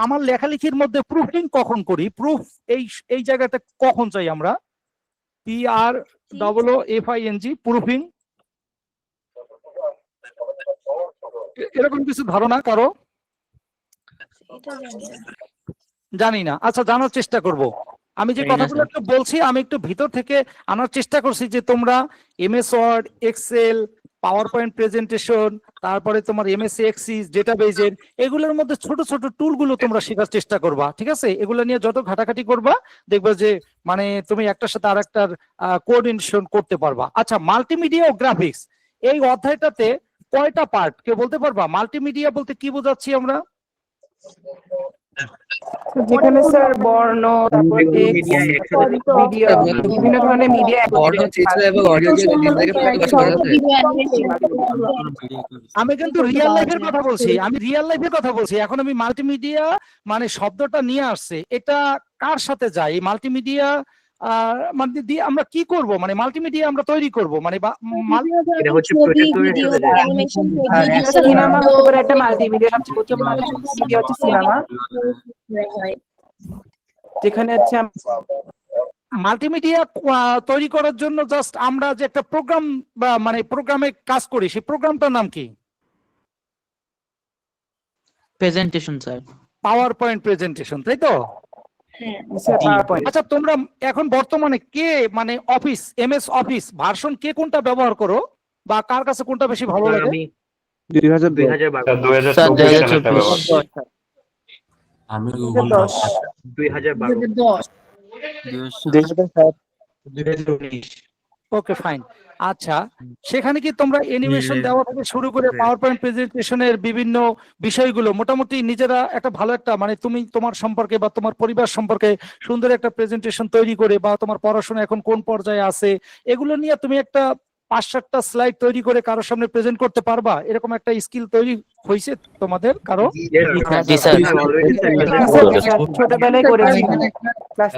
আমার লেখালেখির মধ্যে প্রুফিং কখন করি? প্রুফ এই জায়গাটা কখন চাই আমরা? PROOFING, প্রুফিং, এরকম কিছু ধারণা কারো? জানি না। আচ্ছা, জানার চেষ্টা করব। আমি যে কথাগুলো একটু বলছি, আমি একটু ভিতর থেকে আনার চেষ্টা করছি যে তোমরা MS Word, Excel, PowerPoint presentation, তারপরে তোমার এমএস এক্সিস, ডেটাবেজের, এগুলোর মধ্যে ছোট ছোট টুলগুলো তোমরা শেখার চেষ্টা করবা, ঠিক আছে? এগুলো নিয়ে যত ঘাটাঘাটি করবা, দেখবা যে মানে তুমি একটার সাথে আরেকটার কোঅর্ডিনেশন করতে পারবা। আচ্ছা, মাল্টিমিডিয়া ও গ্রাফিক্স, এই অধ্যায়টাতে কয়টা পার্ট কেউ বলতে পারবা? মাল্টিমিডিয়া বলতে কি বোঝাচ্ছি আমরা? যেখানে স্যার বর্ণ, তারপর টেক্সট, ভিডিও, বিভিন্ন ধরনের মিডিয়া আমি কিন্তু রিয়েল লাইফের কথা বলছি, আমি রিয়েল লাইফের কথা বলছি। এখন আমি মাল্টিমিডিয়া মানে শব্দটা নিয়ে আসছে, এটা কার সাথে যায়? এই মাল্টিমিডিয়া মানে দিয়ে আমরা কি করব? মানে মাল্টিমিডিয়া আমরা তৈরি করব, মানে এটা হচ্ছে প্রজেক্টরের সাথে যায়। সিনেমা হতে পারে একটা মাল্টিমিডিয়া। সবচেয়ে প্রথম মাল্টিমিডিয়া হচ্ছে সিনেমা, যেখানে হচ্ছে মাল্টিমিডিয়া তৈরি করার জন্য জাস্ট আমরা যে একটা প্রোগ্রাম বা মানে প্রোগ্রামে কাজ করি, সেই প্রোগ্রামটার নাম কি? Presentation sir. Power point presentation, তাই তো? Sir PowerPoint। আচ্ছা, তোমরা এখন বর্তমানে কে মানে অফিস MS অফিস ভার্সন কে কোনটা ব্যবহার করো বা কার কাছে কোনটা বেশি ভালো লাগে? আমি 2012 স্যার 2024 আমি 2010 2012 2019 ওকে, ফাইন। আচ্ছা, সেখানে কি তোমরা অ্যানিমেশন দেওয়া থেকে শুরু করে পাওয়ার পয়েন্ট প্রেজেন্টেশনের বিভিন্ন বিষয়গুলো মোটামুটি নিজেরা একটা ভালো একটা মানে তুমি তোমার সম্পর্কে বা তোমার পরিবার সম্পর্কে সুন্দর একটা প্রেজেন্টেশন তৈরি করে বা তোমার পড়াশোনা এখন কোন পর্যায়ে আছে এগুলো নিয়ে তুমি একটা 5-7টা স্লাইড তৈরি করে কারোর সামনে প্রেজেন্ট করতে পারবা? এরকম একটা স্কিল তৈরি হয়েছে তোমাদের কারো? জি স্যার ছোটবেলায় করেছি ক্লাস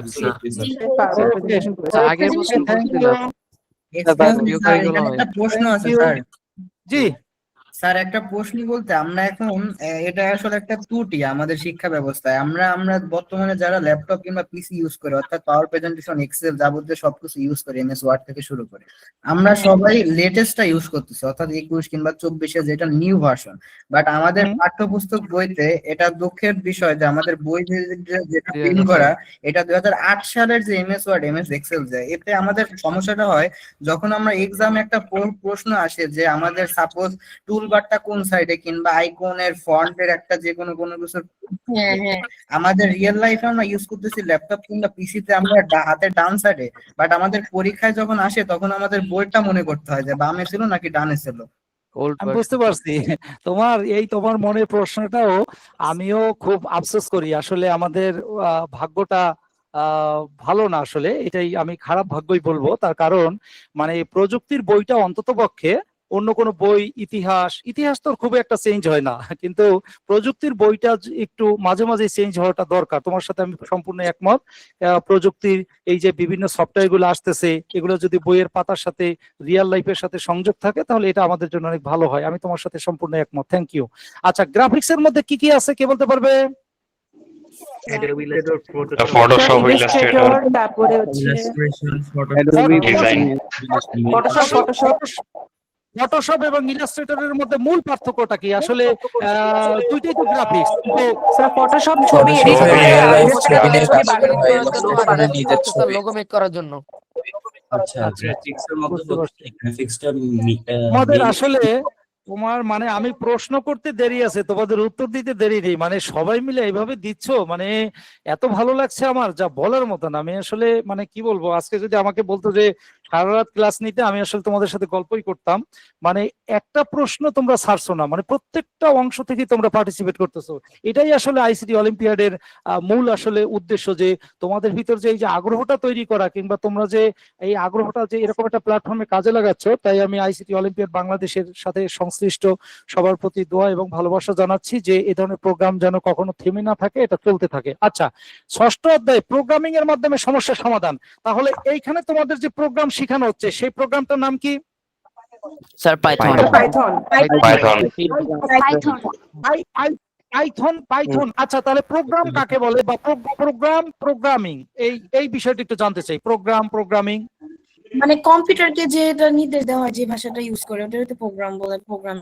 আগের বছর করছিলাম। একটা প্রশ্ন আছে স্যার। জি স্যার, একটা প্রশ্ন বলতে আমরা এখন এটা আসলে একটা ত্রুটি আমাদের শিক্ষা ব্যবস্থায়। আমরা বর্তমানে যারা ল্যাপটপ কিংবা পিসি ইউজ করে, অর্থাৎ পাওয়ার প্রেজেন্টেশন, এক্সেল যাবতীয় সবকিছু ইউজ করে, MS ওয়ার্ড থেকে শুরু করে, আমরা সবাই লেটেস্টটা ইউজ করতেছি, অর্থাৎ 21 কিংবা 24 যেটা নিউ ভার্সন। বাট আমাদের পাঠ্যপুস্তক বইতে এটা দুঃখের বিষয় যে আমাদের বই যেটা প্রিন্ট করা এটা 2008 সালের যে MS ওয়ার্ড, MS এক্সেল যায়। এতে আমাদের সমস্যাটা হয় যখন আমরা এক্সামে একটা প্রশ্ন আসে যে আমাদের সাপোজ টুলবারটা কোন সাইডে কিংবা আইকনের ফন্টের একটা যে কোনো কিছু আমাদের রিয়েল লাইফে আমরা ইউজ করতেছি ল্যাপটপ কিংবা পিসিতে আমরা হাতের ডান সাইডে, বাট আমাদের পরীক্ষায় যখন আসে তখন আমাদের বোর্ডটা মনে করতে হয় যে বামে ছিল নাকি ডানে ছিল। আমি বুঝতে পারছি তোমার মনের প্রশ্নটাও আমিও খুব আফসোস করি। আসলে আমাদের ভাগ্যটা ভালো না, আসলে এটাই আমি খারাপ ভাগ্যই বলবো। তার কারণ মানে প্রযুক্তির বইটা অন্ততপক্ষে অন্য কোনো বই, ইতিহাস তো খুব একটা চেঞ্জ হয় না, কিন্তু প্রযুক্তির বইটা একটু মাঝে মাঝে চেঞ্জ হওয়াটা দরকার। তোমার সাথে আমি সম্পূর্ণ একমত। প্রযুক্তির এই যে বিভিন্ন সফটওয়্যার গুলো আসতেছে, এগুলো যদি বইয়ের পাতার সাথে রিয়েল লাইফের সাথে সংযোগ থাকে তাহলে এটা আমাদের জন্য অনেক ভালো হয়। আমি তোমার সাথে সম্পূর্ণ একমত, থ্যাংক ইউ। আচ্ছা, গ্রাফিক্স এর মধ্যে কি কি আছে কে বলতে পারবে? ফটোশপ, ইলাস্ট্রেটর, তারপরে হচ্ছে ফটোশপ এবং ইলাস্ট্রেটরের মধ্যে মূল পার্থক্যটা কি? আসলে দুইটাই তো গ্রাফিক্স। স্যার ফটোশপ ছবি এডিট করে লোগো মেক করার জন্য। আচ্ছা, গ্রাফিক্সের মধ্যে তো গ্রাফিক্সটা তোমাদের আসলে তোমার মানে আমি প্রশ্ন করতে দেরি আছে, তোমাদের উত্তর দিতে দেরি নেই। মানে সবাই মিলে এইভাবে দিচ্ছ, মানে এত ভালো লাগছে আমার যা বলার মতন। আমি আসলে মানে কি বলবো, আজকে যদি আমাকে বলতো যে সারা রাত ক্লাস নিতে, আমি আসলে তোমাদের সাথে গল্পই করতাম। মানে একটা প্রশ্ন তোমরা ছাড়ছো না, মানে প্রত্যেকটা অংশ থেকে তোমরা পার্টিসিপেট করতেছো। এটাই আসলে আইসিটি অলিম্পিয়াডের মূল আসলে উদ্দেশ্য, যে তোমাদের ভিতর যে এই যে আগ্রহটা তৈরি করা, কিংবা তোমরা যে এই আগ্রহটা যে এরকম একটা প্ল্যাটফর্মে কাজে লাগাচ্ছ, তাই আমি আইসিটি অলিম্পিয়াড বাংলাদেশের সাথে সংশ্লিষ্ট সবার প্রতি দোয়া এবং ভালোবাসা জানাচ্ছি যে এই ধরনের প্রোগ্রাম যেন কখনো থেমে না থাকে, এটা চলতে থাকে। আচ্ছা, 6ষ্ঠ অধ্যায় প্রোগ্রামিং এর মাধ্যমে সমস্যার সমাধান। তাহলে এইখানে তোমাদের যে প্রোগ্রাম শেখানো হচ্ছে সেই প্রোগ্রামটার নাম কি? Sir Python. পাইথন। আচ্ছা, তাহলে প্রোগ্রাম কাকে বলে বা প্রোগ্রামিং এই বিষয়টা একটু জানতে চাই। প্রোগ্রামিং মানে কম্পিউটারকে যেটা নির্দেশ দেওয়া হয় যে ভাষাটা ইউজ করে ওটাকে প্রোগ্রাম বলে। প্রোগ্রাম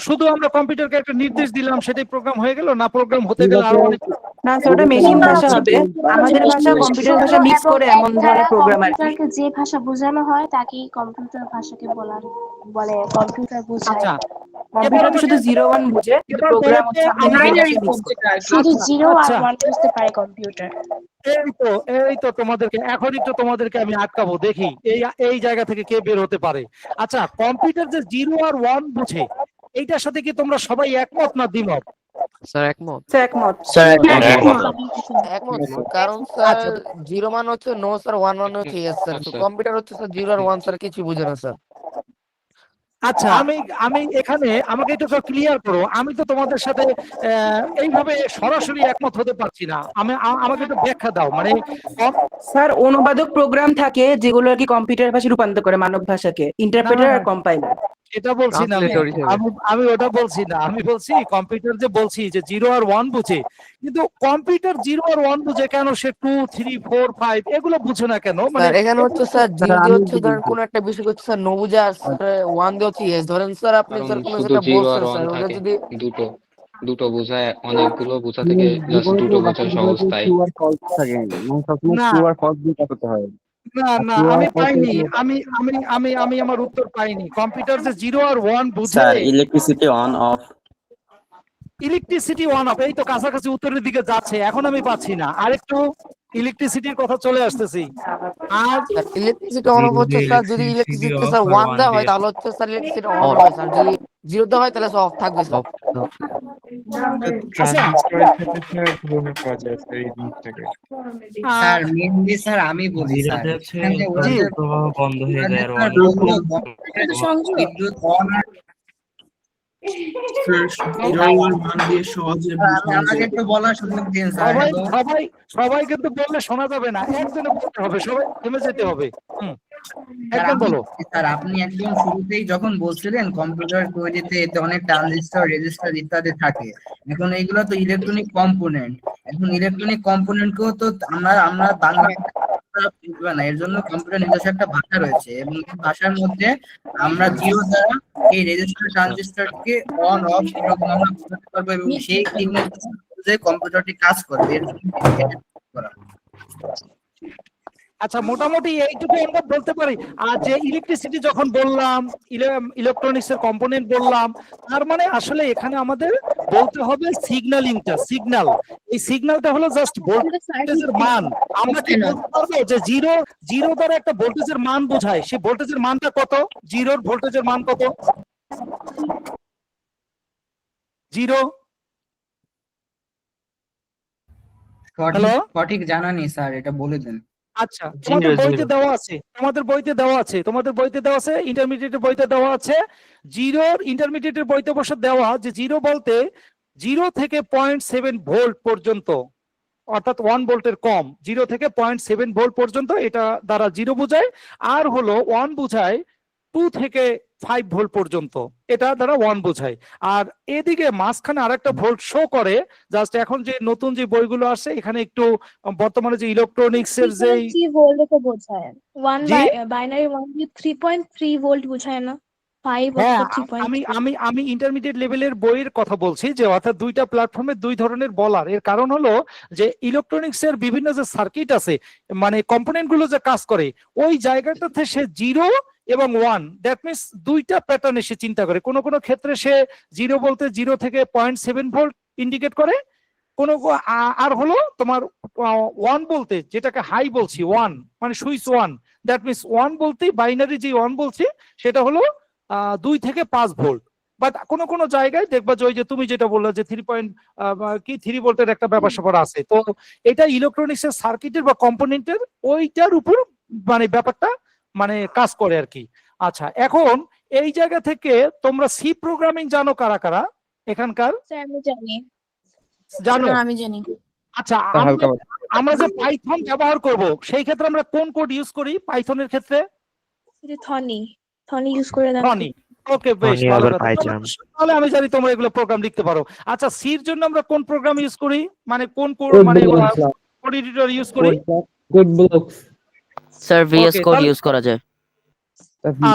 শুধু আমরা কম্পিউটারকে একটা নির্দেশ দিলাম সেটাই প্রোগ্রাম হয়ে গেল না? প্রোগ্রাম হতে গেলে আরো অনেক না স্যার, ওটা মেশিন ভাষা হবে, আমাদের ভাষা কম্পিউটার ভাষা মিক্স করে এমন ধরনের প্রোগ্রাম আর কি। যে ভাষা বোঝানো হয় তাকেই কম্পিউটার ভাষাকে বলে কম্পিউটার বোঝায়। আচ্ছা, কম্পিউটার তো শুধু 0 1 বুঝে, কিন্তু প্রোগ্রাম হচ্ছে শুধু 0 আর 1 বুঝতে পারে কম্পিউটার। এই তো তোমাদেরকে আমি আটকাবো, দেখি এই জায়গা থেকে কে বের হতে পারে। আচ্ছা, কম্পিউটার যে 0 আর 1 বুঝে, এইটার সাথে কি তোমরা সবাই একমত না দ্বিমত? স্যার একমত। কারণ স্যার 0 মান হচ্ছে নো স্যার, 1 মান হচ্ছে ইয়েস স্যার। কম্পিউটার হচ্ছে স্যার 0 আর 1 স্যার কিছু বুঝে না স্যার। আচ্ছা, আমি এখানে আমাকে একটু ক্লিয়ার করো। আমি তো তোমাদের সাথে এইভাবে সরাসরি একমত হতে পারছি না। আমাকে একটু ব্যাখ্যা দাও। মানে স্যার অনুবাদক প্রোগ্রাম থাকে যেগুলো আর কি কম্পিউটার ভাষায় রূপান্তর করে মানব ভাষাকে, ইন্টারপ্রেটার আর কম্পাইলার। এটা বলছি না আমি ওটা বলছি না। আমি বলছি কম্পিউটার যে বলছি যে 0 আর 1 বুঝে, কিন্তু কম্পিউটার 0 আর 1 বুঝে কেন সে 2 3 4 5 এগুলো বুঝে না কেন? মানে এখানে হচ্ছে স্যার 0 হচ্ছে ধরেন কোন একটা বিষয় হচ্ছে স্যার নো বুঝে, আর 1 দিয়ে হচ্ছে ইয়েস। ধরেন স্যার আপনি স্যার কোন যেটা বলছেন স্যার ওটা যদি দুটো বোঝায় অনেকগুলো বোঝা থেকে জাস্ট দুটো বোঝা সহজ তাই। না না না, আমি পাইনি, আমি আমার উত্তর পাইনি। কম্পিউটার যে 0 আর 1 বুঝে, electricity on of. Electricity on of, এই তো কাছাকাছি উত্তরের দিকে যাচ্ছে, এখন আমি পাচ্ছি না। আরেকটু ইলেকট্রিসিটির কথা চলে আসতেছি। আর ইলেকট্রিসিটি অন অফ হচ্ছে স্যার, যদি ইলেকট্রিসিটি স্যার 1 দেওয়া হয় তাহলে হচ্ছে স্যার ইলেকট্রিসিটি অন হবে স্যার, যদি 0 দেওয়া হয় তাহলে অফ থাকবে স্যার। ট্রানজিস্টরের সাথে স্যার তুলনা করা যায় স্যার এই জিনিসটাকে। স্যার মেনলি স্যার আমি বলি স্যার, এখানে ওরা যে বন্ধ হয়ে যায় আর স্যার বললো বিদ্যুৎ অন আর আমাকে একটু বলার সুযোগ দিন স্যার। সবাই হ্যালো সবাই সবাই কিন্তু বললে শোনা যাবে না, একজনে বলতে হবে, সবাই থেমে যেতে হবে। স্যার একদম বলো। স্যার আপনি একদম শুরুতেই যখন বলছিলেন কম্পিউটার তৈরিতে এতে অনেক ট্রানজিস্টর রেজিস্টার ইত্যাদি থাকে, এখন এইগুলো তো ইলেকট্রনিক কম্পোনেন্ট। এখন ইলেকট্রনিক কম্পোনেন্টকেও তো আমরা আমরা বাংলা বুঝবে না, এর জন্য কম্পিউটার নিজস্ব একটা ভাষা রয়েছে এবং এই ভাষার মধ্যে আমরা জিরো দ্বারা এই রেজিস্টার ট্রানজিস্টরকে অন অফ এরকম আমরা বোঝাতে পারবো এবং সেই সিগন্যাল যে কম্পিউটারটি কাজ করবে এর জন্য এটা করা। আচ্ছা, মোটামুটি এইটুকু আমরা বলতে পারি। আর যে ইলেকট্রিসিটি যখন বললাম, ইলেকট্রনিক্স এর কম্পোনেন্ট বললাম, তার মানে আসলে এখানে আমাদের বলতে হবে সিগন্যালিংটা, সিগন্যাল। এই সিগন্যালটা হলো জাস্ট ভোল্টেজের মান। আমরা কি বলতে পারবো যে জিরো দ্বারা একটা ভোল্টেজের মান বোঝায়, সেই ভোল্টেজের মানটা কত? জিরোর ভোল্টেজের মান কত? জিরো। সঠিক জানা নেই স্যার, এটা বলে দেন। আচ্ছা, তোমাদের বইতে দেওয়া আছে, ইন্টারমিডিয়েটের বইতে দেওয়া আছে, জিরোর ইন্টারমিডিয়েটের বইতে বসে দেওয়া যে জিরো বলতে 0 থেকে 0.7 ভোল্ট পর্যন্ত, অর্থাৎ 1 ভোল্টের কম, 0 থেকে 0.7 ভোল্ট পর্যন্ত এটা দ্বারা জিরো বোঝায়। আর হলো 1 বোঝায় 2 থেকে 5 ভোল্ট পর্যন্ত, এটা দ্বারা 1 বোঝায়। আর এদিকে মাঝখানে আরেকটা ভোল্ট শো করে। জাস্ট এখন যে নতুন যে বইগুলো আসছে এখানে একটু বর্তমানে যে ইলেকট্রনিক্স এর যে 3.3 ভোল্ট তো বোঝায়, 1 জি বাইনারি 1 3.3 ভোল্ট বোঝায় না, 5 হ্যাঁ, অথবা 3.3। আমি ইন্টারমিডিয়েট লেভেলের বইয়ের কথা বলছি, যে অর্থাৎ দুইটা প্ল্যাটফর্মে দুই ধরনের বলার। এর কারণ হলো যে ইলেকট্রনিক্স এর বিভিন্ন যে সার্কিট আছে, মানে কম্পোনেন্ট গুলো যে কাজ করে, ওই জায়গাটাতে সে 0 এবং 1, দ্যাট মিনস দুইটা প্যাটার্নে সে চিন্তা করে। কোনো কোনো ক্ষেত্রে সে 0 বলতে 0 থেকে 0.7 ভোল্ট ইন্ডিকেট করে, কোনো আর হলো তোমার 1 বলতে, যেটাকে হাই বলছি 1 মানে সুইচ 1, দ্যাট মিনস 1 বলতে বাইনারি যে 1 বলছি সেটা হলো 2 থেকে 5 ভোল্ট। বাট কোনো কোনো জায়গায় দেখবা যে ওই যে তুমি যেটা বললে যে 3 ভোল্টের একটা ব্যাপার স্যাপার আছে। তো এটা ইলেকট্রনিক্স এর সার্কিটের বা কম্পোনেন্টের ওইটার উপর মানে ব্যাপারটা মানে কাজ করে আর কি। আচ্ছা, এখন এই জায়গা থেকে তোমরা সি প্রোগ্রামিং জানো কারা কারা এখানকার? স্যার আমি জানি। জানো? আমি জানি। আচ্ছা, আমরা যে পাইথন ব্যবহার করব সেই ক্ষেত্রে আমরা কোন কোড ইউজ করি পাইথনের ক্ষেত্রে? যে থনি ইউজ করে দেন। থনি। ওকে, বেশ ভালো কথা। তাহলে আমি জানি তোমরা এগুলো প্রোগ্রাম লিখতে পারো। আচ্ছা, সির জন্য আমরা কোন প্রোগ্রাম ইউজ করি, মানে কোন মানে কোড এডিটর ইউজ করি? Code Blocks sir VS Code use করা যায়।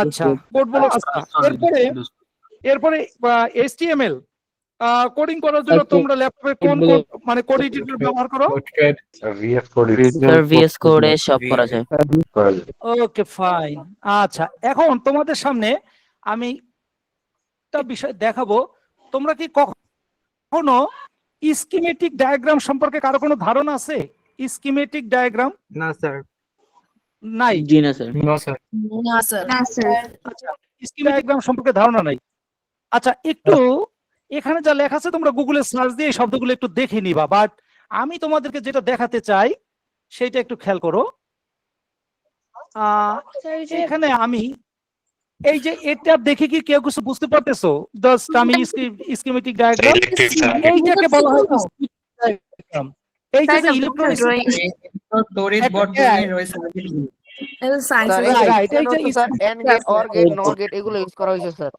আচ্ছা, কোড ব্লকস। এরপরে এইচটিএমএল কোডিং করার জন্য তোমরা ল্যাপটপে কোন কোড মানে কোড এডিটর ব্যবহার করো? স্যার ভিএস কোডে সব করা যায়। ওকে, ফাইন। আচ্ছা, এখন তোমাদের সামনে আমি একটা বিষয় দেখাবো। তোমরা কি কখনো স্কিমেটিক ডায়াগ্রাম সম্পর্কে কারো কোনো ধারণা আছে? Schematic diagram? না স্যার। নাই? জি না স্যার। না স্যার। না স্যার। আচ্ছা, স্কিমেটিক ডায়াগ্রাম সম্পর্কে ধারণা নাই। আচ্ছা, একটু এখানে যা লেখা আছে তোমরা গুগলে সার্চ দিয়ে এই শব্দগুলো একটু দেখে নিবা। বাট আমি তোমাদেরকে যেটা দেখাতে চাই সেটা একটু খেয়াল করো। এখানে আমি এই যে এটা দেখে কি কেউ কিছু বুঝতে পারতেছো? জাস্ট আমি স্কিমেটিক ডায়াগ্রাম, এইটাকে বলা হয় ডায়াগ্রাম। এই যে ইলেকট্রনিক্স তড়িৎ বর্তনীর ওই রাইট, এই যে sir AND gate, OR gate, NOR gate এগুলো ইউজ করা হয়েছে স্যার।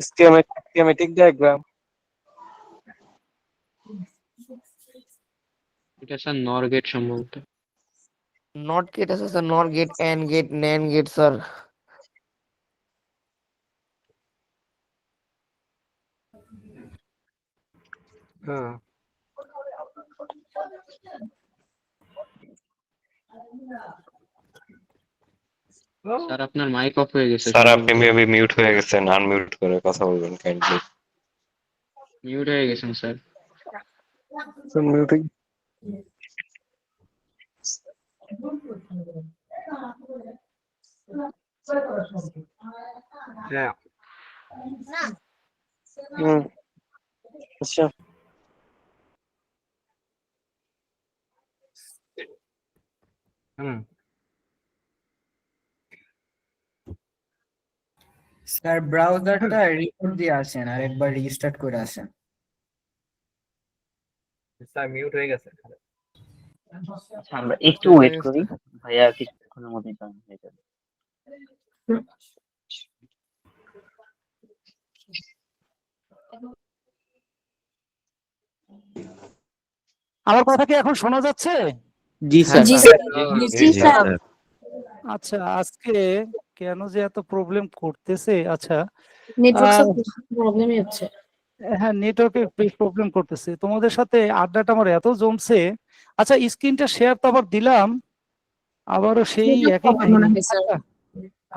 স্কিমেটিক ডায়াগ্রাম এটা স্যার নর গেট সম্ভবত। নট গেট আছে sir, NOR gate, AND gate, NAND gate sir. হ্যাঁ স্যার আপনার মাইক অফ হয়ে গেছে স্যার আপনি সম্ভবত। মেবি মিউট হয়ে গেছেন, আনমিউট করে কথা বলবেন কাইন্ডলি। মিউট হয়ে গেছেন স্যার। মিউটিং হ্যাঁ আচ্ছা স্যার ব্রাউজারটা রিপোর্ট দিয়ে আসেন আর একবার রিস্টার্ট করে আসেন। স্যার মিউট হয়ে গেছে। আচ্ছা আমরা একটু ওয়েট করি, ভাইয়া কিছুক্ষণের মধ্যেই জয়েন হয়ে যাবে। আমার কথা কি এখন শোনা যাচ্ছে? জি হ্যাঁ স্যার। স্যার। জি স্যার। আচ্ছা, আজকে কেন যে এত প্রবলেম করতেছে? আচ্ছা, নেটওয়ার্ক আহ, প্রবলেমই হচ্ছে। হ্যাঁ, নেটওয়ার্কে বেশ প্রবলেম করতেছে। তোমাদের সাথে আড্ডাটা আমার এত জমছে। আচ্ছা, স্ক্রিনটা শেয়ার তো আবার দিলাম, আবারও সেই নেটওয়ার্ক একই প্রবলেম মনে কাহিনী। হয় স্যার। আচ্ছা,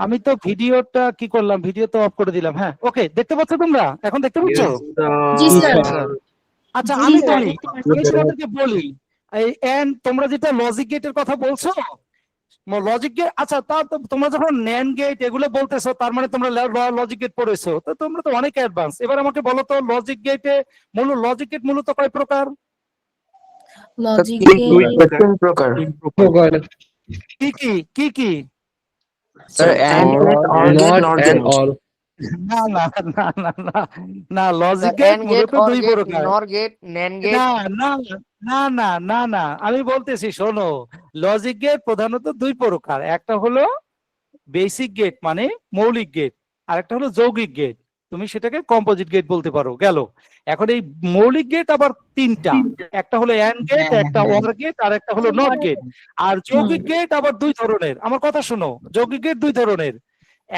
আমি তো ভিডিওটা কি করলাম, ভিডিও তো অফ করে দিলাম। হ্যাঁ, ওকে, দেখতে পাচ্ছ তোমরা? এখন দেখতে পাচ্ছ? জি স্যার। আচ্ছা, জি আমি স্যার, বলি, দেখতে পাচ্ছি। আমি তোমাদেরকে বলি, এই এন্ড তোমরা যেটা লজিক গেটের কথা বলছো, লজিক গেট, আচ্ছা, তা তোমরা যখন ন্যান্ড গেট এগুলো বলতেছো, তার মানে তোমরা লজিক গেট পড়েছো, তো তোমরা তো অনেক অ্যাডভান্স। এবার আমাকে বলো তো, লজিক গেটে লজিক গেট মূলত কয় প্রকার? লজিক তিন প্রকার। কি কি কি কি? Sir and gate, OR gate, NOT gate. না না না না না না, logic sir gate AND gate, মূলত অর দুই গেট, প্রকার। NOR gate, NAND gate. না না না না না না, আমি বলতেছি শোনো, লজিক গেট প্রধানত দুই প্রকার। একটা হলো বেসিক গেট মানে মৌলিক গেট, আর একটা হলো যৌগিক গেট, তুমি সেটাকে কম্পোজিট গেট বলতে পারো। গেল। এখন এই মৌলিক গেট আবার তিনটা, একটা হলো অ্যান্ড গেট, একটা অর গেট, আর একটা হলো নট গেট। আর যৌগিক গেট আবার দুই ধরনের। আমার কথা শোনো, যৌগিক গেট দুই ধরনের।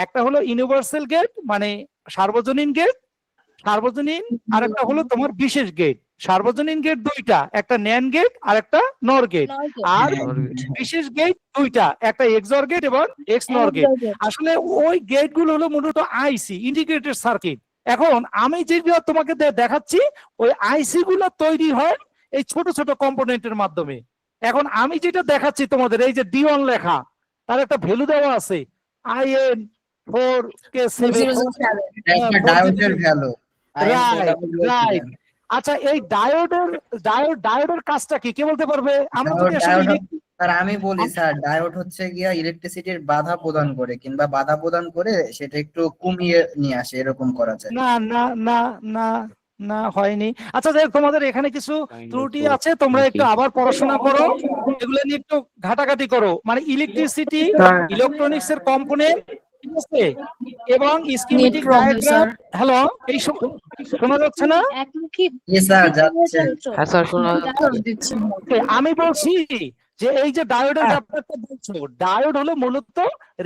একটা হলো ইউনিভার্সাল গেট মানে সার্বজনীন গেট, সার্বজনীন, আর একটা হলো তোমার বিশেষ গেট। সার্বজনীন গেট দুইটা, একটা ন্যান্ড গেট আর একটা নর গেট। আর বিশেষ গেট দুইটা, একটা এক্সঅর গেট এবং এক্স নর গেট। আসলে ওই গেট গুলো হলো মূলত আইসি, ইন্টিগ্রেটেড সার্কিট। এখন আমি যেগুলো তোমাকে দেখাচ্ছি, ওই আইসি গুলো তৈরি হয় এই ছোট ছোট কম্পোনেন্টের মাধ্যমে। এখন আমি যেটা দেখাচ্ছি তোমাদের, এই যে D1 লেখা, তার একটা ভ্যালু দেওয়া আছে, IN 4K7। একটা ডায়োডের ভ্যালু রাইট রাইট। আচ্ছা, এই ডায়োডের কাজটা কি কে বলতে পারবে? আমরা যদি আসলে স্যার আমি বলি স্যার, ডায়োড হচ্ছে গিয়া ইলেকট্রিসিটির বাধা প্রদান করে কিংবা বাধা প্রদান করে সেটা একটু কমিয়ে নিয়ে আসে, এরকম করা যায়। না না না না না, হয়নি। আচ্ছা, দেখ, তোমাদের এখানে কিছু ত্রুটি আছে, তোমরা একটু আবার পড়াশোনা করো, এগুলো নিয়ে একটু ঘাটাঘাটি করো। মানে ইলেকট্রিসিটি, ইলেকট্রনিক্স এর কম্পোনেন্ট, ঠিক আছে, এবং স্কিমেটিক ডায়াগ্রাম। হ্যালো, এই শোনা যাচ্ছে না? জি স্যার, যাচ্ছে। হ্যাঁ স্যার শোনা যাচ্ছে। আমি বলছি যে এই যে ডায়োডের ব্যাপারটা বলছো, ডায়োড হলো মূলত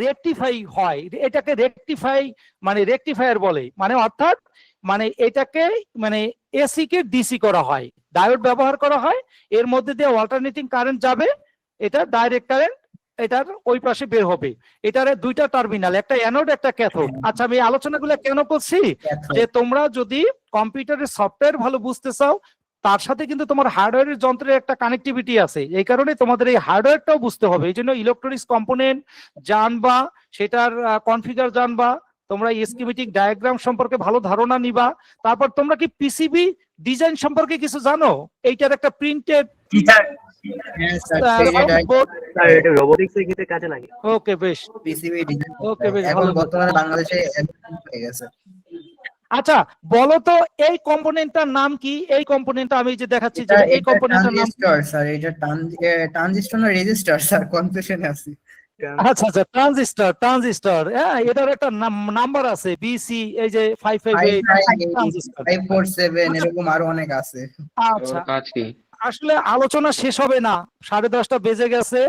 রেকটিফাই হয়, এটাকে রেকটিফাই মানে রেকটিফায়ার বলে, মানে অর্থাৎ মানে এটাকে মানে এসি কে ডিসি করা হয়, ডায়োড ব্যবহার করা হয়। এর মধ্যে দিয়ে অল্টারনেটিং কারেন্ট যাবে, এটা ডাইরেক্ট কারেন্ট এটার ওই পাশে বের হবে। এটার দুইটা টার্মিনাল, একটা অ্যানোড একটা ক্যাথোড। আচ্ছা, আমি এই আলোচনাগুলো কেন করছি, যে তোমরা যদি কম্পিউটারের সফটওয়্যার ভালো বুঝতে চাও, তার সাথে কিন্তু তোমার হার্ডওয়্যারের যন্ত্রের একটা কানেক্টিভিটি আছে, এই কারণে তোমাদের এই হার্ডওয়্যারটাও বুঝতে হবে। এই জন্য ইলেকট্রনিক্স কম্পোনেন্ট জানবা, সেটার কনফিগার জানবা, তোমরা স্কিমেটিক ডায়াগ্রাম সম্পর্কে ভালো ধারণা নিবা। তারপর তোমরা কি পিসিবি ডিজাইন সম্পর্কে কিছু জানো? এইটার একটা প্রিন্টেড রোবোটিক্সের ক্ষেত্রে কাজে লাগে। ওকে, বেশ, পিসিবি ডিজাইন ওকে, বেশ এখন ভালো। বর্তমানে বাংলাদেশে হয়ে গেছে। আচ্ছা, বলো তো এই কম্পোনেন্টটার নাম কি? এই কম্পোনেন্টটা আমি যে দেখাচ্ছি, যে এই কম্পোনেন্টটার নাম কি? স্যার এটা ট্রানজিস্টর না রেজিস্টার স্যার, কনফিউশনে আছি। আচ্ছা আচ্ছা, ট্রানজিস্টর, ট্রানজিস্টর, হ্যাঁ, এটার একটা নাম্বার আছে, বিসি, এই যে 558 ট্রানজিস্টর, 547 এরকম আরো অনেক আছে। আচ্ছা, কাজ কি? আসলে আলোচনা শেষ হবে না, 10:30 বেজে গেছে।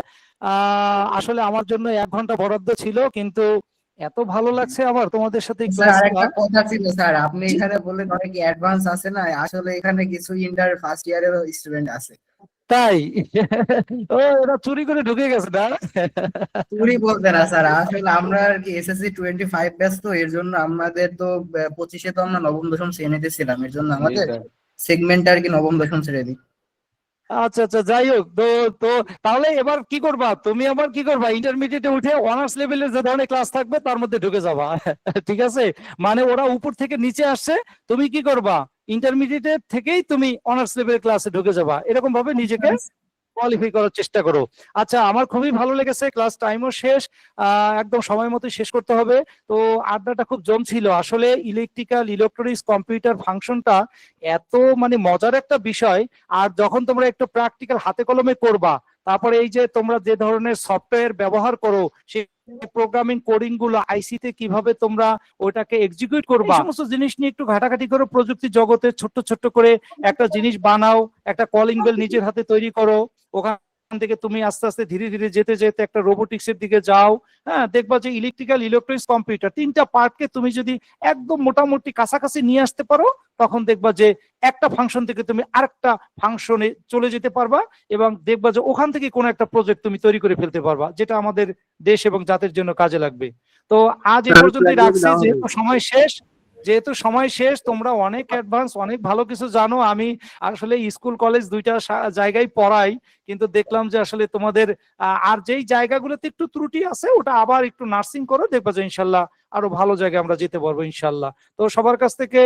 আসলে আমার জন্য 1 ঘন্টা বরাদ্দ ছিল, কিন্তু এত ভালো লাগছে আমার তোমাদের সাথে এই স্যার ক্লাসটা। আরেকটা কথা ছিল স্যার, আপনি জি। এখানে বললেন অনেক অ্যাডভান্স আছে না, আসলে এখানে কিছু ইন্টার ফার্স্ট ইয়ারেরও স্টুডেন্ট আছে। তাই? ও, ওরা চুরি করে ঢুকে গেছে না? চুরি বলতে না স্যার, আসলে আমরা আর কি এসএসসি 25 ব্যাচ, তো এর জন্য আমাদের তো 25-এ তো আমরা নবম দশম শ্রেণীতে ছিলাম, এর জন্য আমাদের সেগমেন্ট আর কি নবম দশম শ্রেণী। আচ্ছা আচ্ছা, যাই হোক। তো তো তাহলে এবার কি করবা তুমি? আবার কি করবা, ইন্টারমিডিয়েটে উঠে অনার্স লেভেলের যে ধরনের ক্লাস থাকবে তার মধ্যে ঢুকে যাবা। ঠিক আছে, মানে ওরা উপর থেকে নিচে আসছে, তুমি কি করবা, ইন্টারমিডিয়েটের থেকেই তুমি অনার্স লেভেলের ক্লাসে ঢুকে যাবা, এরকম ভাবে নিজেকে কোয়ালিফাই করার চেষ্টা করো। আচ্ছা, আমার খুবই ভালো লেগেছে, ক্লাস টাইমও শেষ, একদম সময় মতো শেষ করতে হবে। তো আড্ডাটা খুব জমছিল আসলে। ইলেকট্রিক্যাল, ইলেকট্রনিক্স, কম্পিউটার ফাংশনটা এত মানে মজার একটা বিষয়। আর যখন তোমরা একটু প্র্যাকটিক্যাল হাতে কলমে করবা, তারপরে এই যে তোমরা যে ধরনের সফটওয়্যার ব্যবহার করো, সেই প্রোগ্রামিং কোডিং গুলো আইসিতে কিভাবে তোমরা ওটাকে এক্সিকিউট করবা, এই সমস্ত জিনিস নিয়ে একটু ঘাটাঘাটি করো। প্রযুক্তি জগতে ছোট্ট ছোট্ট করে একটা জিনিস বানাও, একটা কলিং বেল নিজের হাতে তৈরি করো। ওখান থেকে তুমি আস্তে আস্তে ধীরে ধীরে যেতে যেতে একটা রোবোটিক্স এর দিকে যাও। হ্যাঁ, দেখবা যে ইলেকট্রিক্যাল, ইলেকট্রনিক্স, কম্পিউটার তিনটা পার্টকে তুমি যদি একদম মোটামুটি কাছাকাছি নিয়ে আসতে পারো, তখন দেখবা যে একটা ফাংশন থেকে তুমি আরেকটা ফাংশনে চলে যেতে পারবা, এবং দেখবা যে ওখান থেকে কোনো একটা প্রজেক্ট তুমি তৈরি করে ফেলতে পারবা, যেটা আমাদের দেশ এবং জাতির জন্য কাজে লাগবে। তো আজ এ পর্যন্তই রাখছি, যেহেতু সময় শেষ, তোমরা অনেক অ্যাডভান্স, অনেক ভালো কিছু জানো। আমি আসলে স্কুল কলেজ দুইটা জায়গায় পড়াই, কিন্তু দেখলাম যে আসলে তোমাদের আর যেই জায়গাগুলোতে একটু ত্রুটি আছে ওটা আবার একটু নার্সিং করো, দেখবা যে ইনশাল্লাহ আরো ভালো জায়গায় আমরা যেতে পারবো ইনশাল্লাহ। তো সবার কাছ থেকে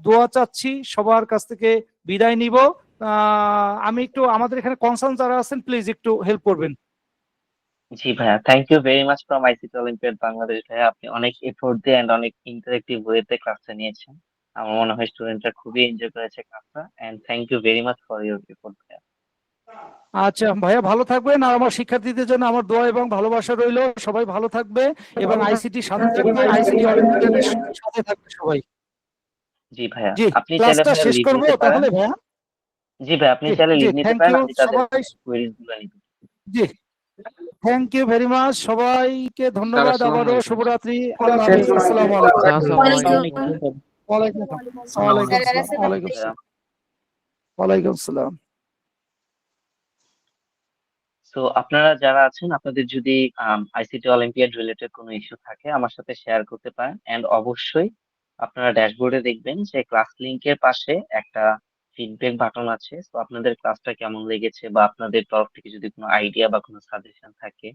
দোয়া চাচ্ছি, সবার কাছ থেকে বিদায় নিব। আমি একটু, আমাদের এখানে কনসার্ন যারা আছেন প্লিজ একটু হেল্প করবেন। জি ভাইয়া, thank you very much from ICT Olympiad Bangladesh. ভাইয়া, আপনি অনেক এফোর্ট দিয়ে এন্ড অনেক ইন্টারেক্টিভ ওয়েতে ক্লাসটা নিয়েছেন। আমার মনে হয় স্টুডেন্টরা খুবই এনজয় করেছে ক্লাসটা, and thank you very much for your effort ভাইয়া। আচ্ছা ভাইয়া, ভালো থাকবেন, আর আমার শিক্ষার্থীদের জন্য আমার দোয়া এবং ভালোবাসা রইলো। সবাই ভালো থাকবে এবং আইসিটি সাথে থাকবে, আইসিটি অলিম্পিয়াডের সাথে থাকবে সবাই। জি ভাইয়া, জি, আপনি চাইলে ক্লাসটা ভাইয়া শেষ লিভ করবো নিতে পারেন। তাহলে ভাইয়া। জি ভাই, আপনি জি চাইলে জি, লিভ নিতে থ্যাংক পারেন, ইউ আমি তাদের সবাই। কোয়েরিজ গুলো নিব। জি, থ্যাংক ইউ ভেরি মাচ, সবাইকে ধন্যবাদ, আসসালামু আবারও আলাইকুম। শুভরাত্রি, আল্লাহ হাফিজ, আসসালামু আলাইকুম। আসসালামু আলাইকুম। ওয়ালাইকুম আসসালাম, ওয়ালাইকুম আসসালাম, ওয়ালাইকুম আসসালাম, ওয়ালাইকুম আসসালাম। সো আপনারা যারা আছেন, আপনাদের যদি আইসিটি অলিম্পিয়াড রিলেটেড কোনো ইস্যু থাকে আমার সাথে শেয়ার করতে পারেন, এন্ড অবশ্যই আপনারা ড্যাশবোর্ডে দেখবেন যে ক্লাস লিংকের পাশে একটা ফিডব্যাক বাটন আছে। তো আপনাদের ক্লাসটা কেমন লেগেছে, বা আপনাদের তরফ থেকে যদি কোনো আইডিয়া বা কোনো সাজেশন থাকে,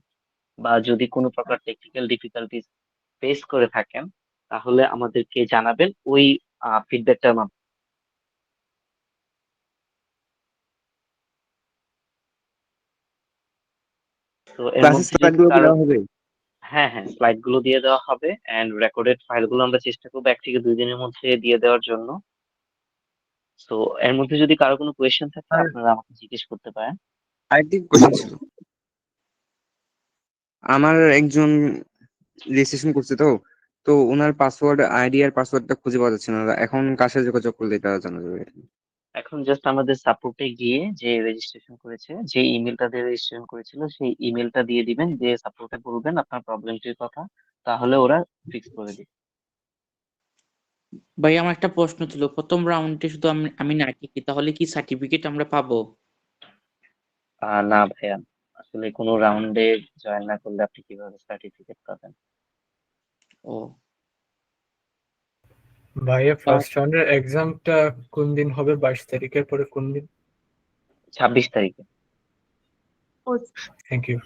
বা যদি কোনো প্রকার টেকনিক্যাল ডিফিকাল্টিস ফেস করে থাকেন, তাহলে আমাদেরকে জানাবেন ওই ফিডব্যাকটার মাধ্যমে। তো এর ক্লাসের মধ্যে স্লাইড যদি গুলো কি কারো, দেওয়া হবে? হ্যাঁ হ্যাঁ, স্লাইড গুলো দিয়ে দেওয়া হবে, এন্ড রেকর্ডেড ফাইলগুলো আমরা চেষ্টা করবো 1 থেকে 2 দিনের মধ্যে দিয়ে দেওয়ার জন্য। তো এর মধ্যে যদি কারো কোনো কোয়েশ্চেন থাকে আপনারা আমাকে জিজ্ঞেস করতে পারেন। আরেকটি কোশ্চেন ছিল, আমার একজন রেজিস্ট্রেশন করছে, তো তো ওনার পাসওয়ার্ড, আইডি আর পাসওয়ার্ডটা খুঁজে পাওয়া যাচ্ছে না। এখন কার সাথে যোগাযোগ করলে এটা জানা যাবে? এখন জাস্ট আমাদের সাপোর্টে গিয়ে যে রেজিস্ট্রেশন করেছে, যে ইমেলটা দিয়ে রেজিস্ট্রেশন করেছিল, সেই ইমেলটা দিয়ে দিবেন, দিয়ে সাপোর্টে বলবেন আপনার প্রবলেমটির কথা, তাহলে ওরা ফিক্স করে দিবে। ভাই আমার একটা প্রশ্ন ছিল, প্রথম রাউন্ডে শুধু আমি না টিকি তাহলে কি সার্টিফিকেট আমরা পাবো? না ভাইয়া, আসলে কোনো রাউন্ডে জয়েন না করলে আপনি কিভাবে সার্টিফিকেট পাবেন? ও ভাইয়া, ফার্স্ট রাউন্ডের এক্সামটা কোন দিন হবে? 22 তারিখের পরে কোন দিন? 26 তারিখে। Thank you.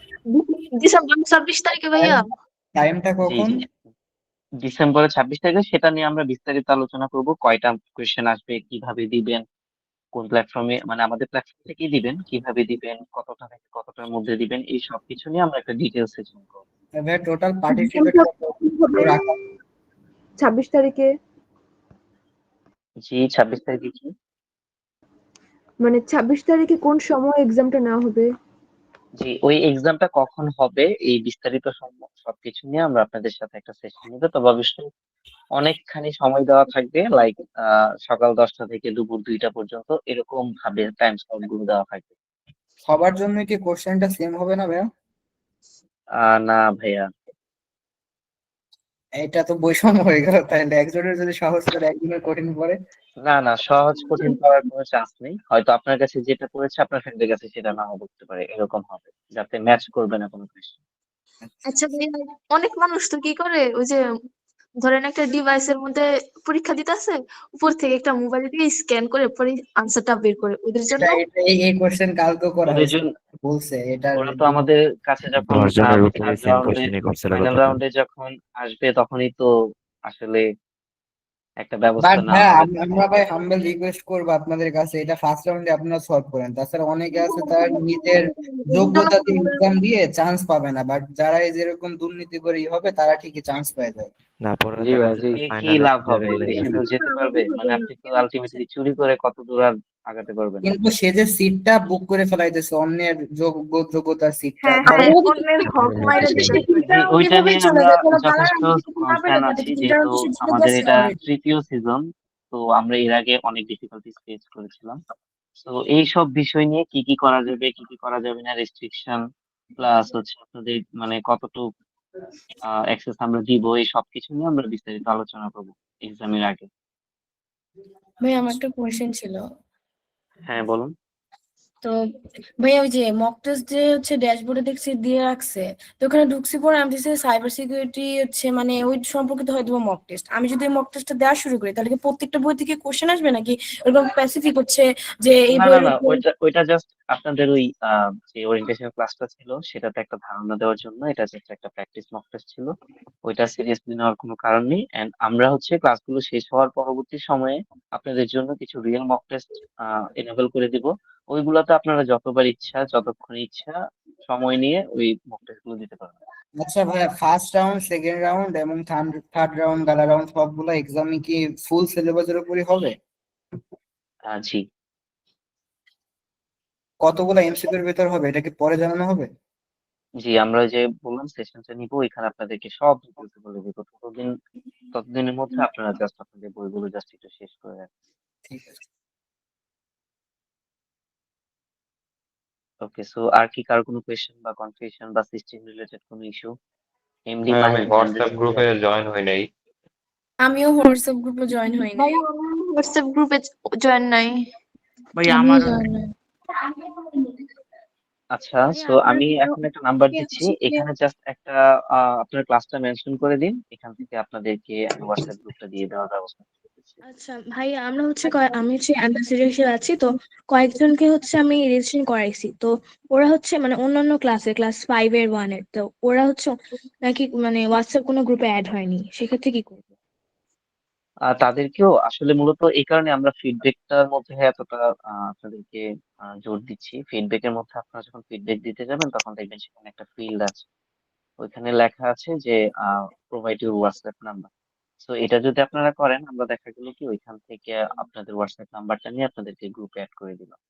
ডিসেম্বর 26 তারিখে ভাইয়া। টাইমটা জি কখন? জি, ডিসেম্বরের 26 তারিখে। সেটা নিয়ে আমরা বিস্তারিত আলোচনা করব, কয়টা কোয়েশ্চেন আসবে, কিভাবে দিবেন, কোন প্ল্যাটফর্মে, মানে আমাদের প্ল্যাটফর্ম থেকেই দিবেন, কিভাবে দিবেন, কতটা থেকে কতটার মধ্যে দিবেন, এই সব কিছু নিয়ে আমরা একটা ডিটেইলস সেশন করব। এবার টোটাল পার্টিসিপেট রাখা 26 তারিখে, জি 26 তারিখে কি? মানে 26 তারিখে কোন সময় এক্সামটা নেওয়া হবে? জি, ওই এক্সামটা কখন হবে এই বিস্তারিত সবকিছু নিয়ে আমরা আপনাদের সাথে একটা সেশন নিব। তবে অবশ্যই অনেকখানি সময় দেওয়া থাকবে, লাইক সকাল 10টা থেকে দুপুর 2টা পর্যন্ত, এরকম ভাবে টাইম স্লট গুলো দেওয়া থাকবে। সবার জন্য কি কোশ্চেনটা সেম হবে না ভাইয়া? না ভাইয়া, এটা তো বৈষম্য হয়ে গেল, তাহলে একজনের যদি সহজ করে একজনের কঠিন পড়ে। না না, সহজ কঠিন পাওয়ার কোনো চান্স নেই। হয়তো আপনার কাছে যেটা পড়েছে আপনার ফ্রেন্ডের কাছে সেটা নাও পড়তে পারে, এরকম হবে, যাতে ম্যাচ করবে না কোনো কোয়েশ্চেন। আচ্ছা ভাইয়া, অনেক মানুষ তো কি করে, ওই যে ধরেন একটা ডিভাইসের মধ্যে পরীক্ষা দিতেছে, উপর থেকে একটা মোবাইল দিয়ে স্ক্যান করে পরে আনসারটা বের করে, ওদের জন্য এই কোশ্চেন কালকে করা ওদের হয়েছে, জন্য বলছে এটা। ওরা তো আমাদের কাছে যখন 10 জনের উপরে থার্ড সেম রাউন্ডে, কোশ্চেনই করছিল ফাইনাল গতকাল। রাউন্ডে যখন আসবে তখনই তো আসলে একটা বাট ব্যবস্থা নেওয়া হ্যাঁ, হবে। আমরা ভাই হাম্বল রিকোয়েস্ট করবো আপনাদের কাছে, এটা ফার্স্ট রাউন্ডে আপনারা সলভ করেন। তাছাড়া অনেকে আছে তার নিজের যোগ্যতা দিয়ে এক্সাম দিয়ে চান্স পাবে না, বাট যারা এই যেরকম দুর্নীতি করে হবে তারা ঠিকই চান্স পেয়ে যায়। না পরে জি দেখা ভাই, যাচ্ছে জি। কি ফাইনালে লাভ হবে, লেভেলে বেশি গেছে। দূর যেতে পারবে? মানে আপনি তো আলটিমেটলি চুরি করে কত দূর আর আগাতে পারবেন না। কিন্তু সে যে সিটটা বুক করে ফেলাইতেছে, অন্যের যোগ্যতার সিটটা, হ্যাঁ ধরেন হ্যাঁ, অন্যের হক মাইরা দিতেছে। জি, ওইটা নিয়ে আমরা যথেষ্ট কনসার্ন আছি, যেহেতু আমাদের এটা তৃতীয় সিজন। তো আমরা এর আগে অনেক ডিফিকাল্টিস ফেস করেছিলাম। তো এই সব বিষয় নিয়ে কি কি করা যাবে, কি কি করা যাবে না, রেস্ট্রিকশন প্লাস হচ্ছে আপনাদের মানে কতটুকু অ্যাক্সেস আমরা দিব, এই সবকিছু নিয়ে আমরা বিস্তারিত আলোচনা করবো এক্সামের আগে। ভাই আমার একটা কোয়েশ্চেন ছিল। হ্যাঁ বলুন। তো ভাইয়া ওই যে মক টেস্ট যে হচ্ছে ড্যাশবোর্ডে দেখছি দিয়ে রাখছে, তো ওখানে ঢুকছি পরে আমি দেখছি সাইবার সিকিউরিটি হচ্ছে মানে ওই সম্পর্কিত হয়তো মক টেস্ট। আমি যদি মক টেস্টটা দেওয়া শুরু করি তাহলে কি প্রত্যেকটা বই থেকে কোশ্চেন আসবে, নাকি এরকম স্পেসিফিক হচ্ছে যে এই না না বইয়ের না, উপর? ওইটা জাস্ট আপনাদের ওই যে ওরিয়েন্টেশন ক্লাসটা ছিল সেটাতে একটা ধারণা দেওয়ার জন্য, এটা জাস্ট একটা প্র্যাকটিস মক টেস্ট ছিল। ওইটা সিরিয়াসলি নেওয়ার কোনো কারণ নেই। এন্ড আমরা হচ্ছে ক্লাসগুলো শেষ হওয়ার পরবর্তী সময়ে আপনাদের জন্য কিছু রিয়েল মক টেস্ট এনেবল করে দিব। ওইগুলোতে আপনারা যতবার ইচ্ছা যতক্ষণ ইচ্ছা সময় নিয়ে ওই মক টেস্ট গুলো দিতে পারবেন। আচ্ছা ভাইয়া, ফার্স্ট রাউন্ড, সেকেন্ড রাউন্ড এবং থার্ড রাউন্ড, গালা রাউন্ড সবগুলো এক্সামই কি ফুল সিলেবাসের উপরই হবে? জি। কতগুলো এমসিকিউর ভিতর হবে এটা কি পরে জানানো হবে? জি, আমরা যে বললাম সেশনটা নিব, ওইখানে আপনাদেরকে সব ডিটেলস বলে দিব। ততদিনের মধ্যে আপনারা জাস্ট আপনাদের বইগুলো জাস্ট একটু শেষ করে রাখবেন। ঠিক আছে। ওকে, সো আর কি কারো কোনো কোয়েশ্চেন বা কনফিউশন বা সিস্টেম রিলেটেড কোনো ইস্যু? এমডি ভাই আমি মাহিম হোয়াটসঅ্যাপ জেনারেল গ্রুপে জয়েন হই নাই। আমিও হোয়াটসঅ্যাপ গ্রুপে জয়েন হই নাই। ভাইয়া আমার হোয়াটসঅ্যাপ গ্রুপে জয়েন নাই। ভাই আমিও আমার জয়েন নাই। আচ্ছা, ভাইয়া সো আপনার আমি এখন একটা নাম্বার কি দিচ্ছি, হচ্ছে যে, এখানে জাস্ট একটা আপনার ক্লাসটা মেনশন করে দিন, এখান থেকে আপনাদেরকে আমি হোয়াটসঅ্যাপ গ্রুপটা দিয়ে দেওয়ার ব্যবস্থা করতেছি। আচ্ছা ভাইয়া আমরা হচ্ছে আমি হচ্ছে অ্যাম্বাসেডারশিপ আছি তো, কয়েকজনকে হচ্ছে আমি রেজিস্ট্রেশন করাইছি তো, ওরা হচ্ছে মানে অন্যান্য ক্লাস 5 এর 1 এর, তো ওরা হচ্ছে নাকি মানে হোয়াটসঅ্যাপ কোনো গ্রুপে অ্যাড হয়নি, সেক্ষেত্রে কি করবো? তাদেরকেও আসলে মূলত এই কারণে আমরা ফিডব্যাকটার মধ্যে এতটা আপনাদেরকে জোর দিচ্ছি। ফিডব্যাকের মধ্যে আপনারা যখন ফিডব্যাক দিতে যাবেন তখন দেখবেন সেখানে একটা ফিল্ড আছে, ওইখানে লেখা আছে যে প্রোভাইড ইউর হোয়াটসঅ্যাপ নাম্বার। তো এটা যদি আপনারা করেন, আমরা দেখা গেল কি ওইখান থেকে আপনাদের হোয়াটসঅ্যাপ নাম্বারটা নিয়ে আপনাদেরকে গ্রুপে অ্যাড করে দিলাম।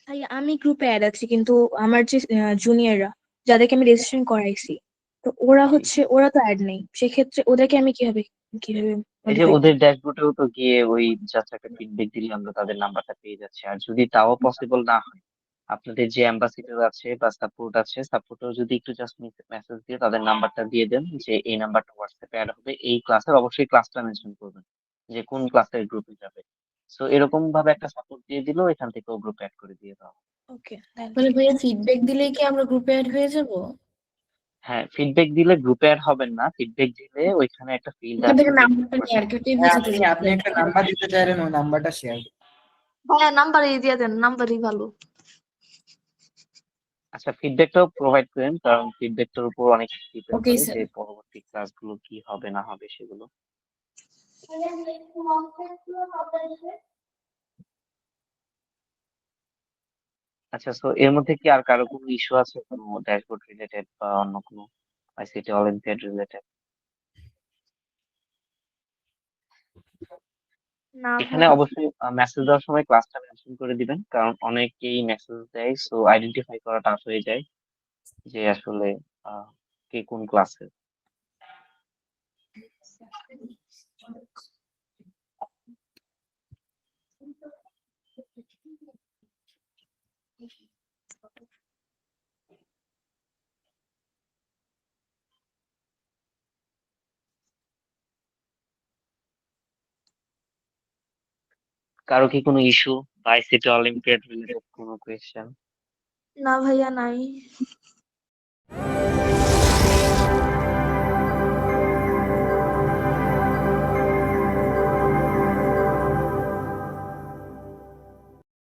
ভাইয়া আমি গ্রুপে অ্যাড আছি, কিন্তু আমার যে জুনিয়ররা যাদেরকে আমি রেজিস্ট্রেশন করাইছি, তো ওরা জি, হচ্ছে ওরা তো অ্যাড নেই, সেক্ষেত্রে ওদেরকে আমি কিভাবে কিভাবে এই যে মডিফাই ওদের করবো? ড্যাশবোর্ডেও তো গিয়ে ওই জাস্ট একটা ফিডব্যাক দিলে আমরা তাদের নাম্বারটা পেয়ে যাচ্ছি। আর যদি তাও পসিবল না হয়, আপনাদের যে অ্যাম্বাসিডার আছে বা সাপোর্ট আছে, সাপোর্টেও যদি একটু জাস্ট মেসেজ দিয়ে তাদের নাম্বারটা দিয়ে দেন যে এই নাম্বারটা হোয়াটসঅ্যাপে অ্যাড হবে এই ক্লাসের, অবশ্যই ক্লাসটা মেনশন করবেন যে কোন ক্লাসের গ্রুপে যাবে। সো এরকম ভাবে একটা সাপোর্ট দিয়ে দিলেও এখান থেকেও গ্রুপ অ্যাড করে দিয়ে দাও। ওকে, মানে ভাইয়া ফিডব্যাক দিলেই কি আমরা গ্রুপে অ্যাড হয়ে যাব? হ্যাঁ, ফিডব্যাক দিলে গ্রুপে অ্যাড হবেন না, ফিডব্যাক দিলে ওইখানে একটা ফিল্ড ওখান আছে থেকে যেখানে নাম্বারটা নিয়ে আর কি, হোয়াটসঅ্যাপ। ওটাই হ্যাঁ, বোঝাতে আপনি একটা নাম্বার দিতে চাইলেন, ওই নাম্বারটা শেয়ার। ভাইয়া নাম্বারই দিয়ে দেন, নাম্বারই ভালো। আচ্ছা, ফিডব্যাকটাও প্রোভাইড করেন, কারণ ফিডব্যাকটার উপর অনেক ডিপেন্ড ওকে করে স্যার। যে পরবর্তী ক্লাসগুলো কি হবে না হবে সেগুলো। আচ্ছা, সো এর মধ্যে কি আর কারো কোনো ইস্যু আছে, কোনো ড্যাশবোর্ড রিলেটেড বা অন্য কোনো আইসিটি অলিম্পিয়াড রিলেটেড? না এখানে ভাইয়া। অবশ্যই মেসেজ দেওয়ার সময় ক্লাসটা মেনশন করে দিবেন, কারণ অনেকেই মেসেজ দেয়, সো আইডেন্টিফাই করা টাফ হয়ে যায় যে আসলে কে কোন ক্লাসে। কারো কি কোনো ইস্যু বা আইসিটি অলিম্পিয়াড রিলেটেড কোনো কোয়েশ্চেন? না ভাইয়া নাই।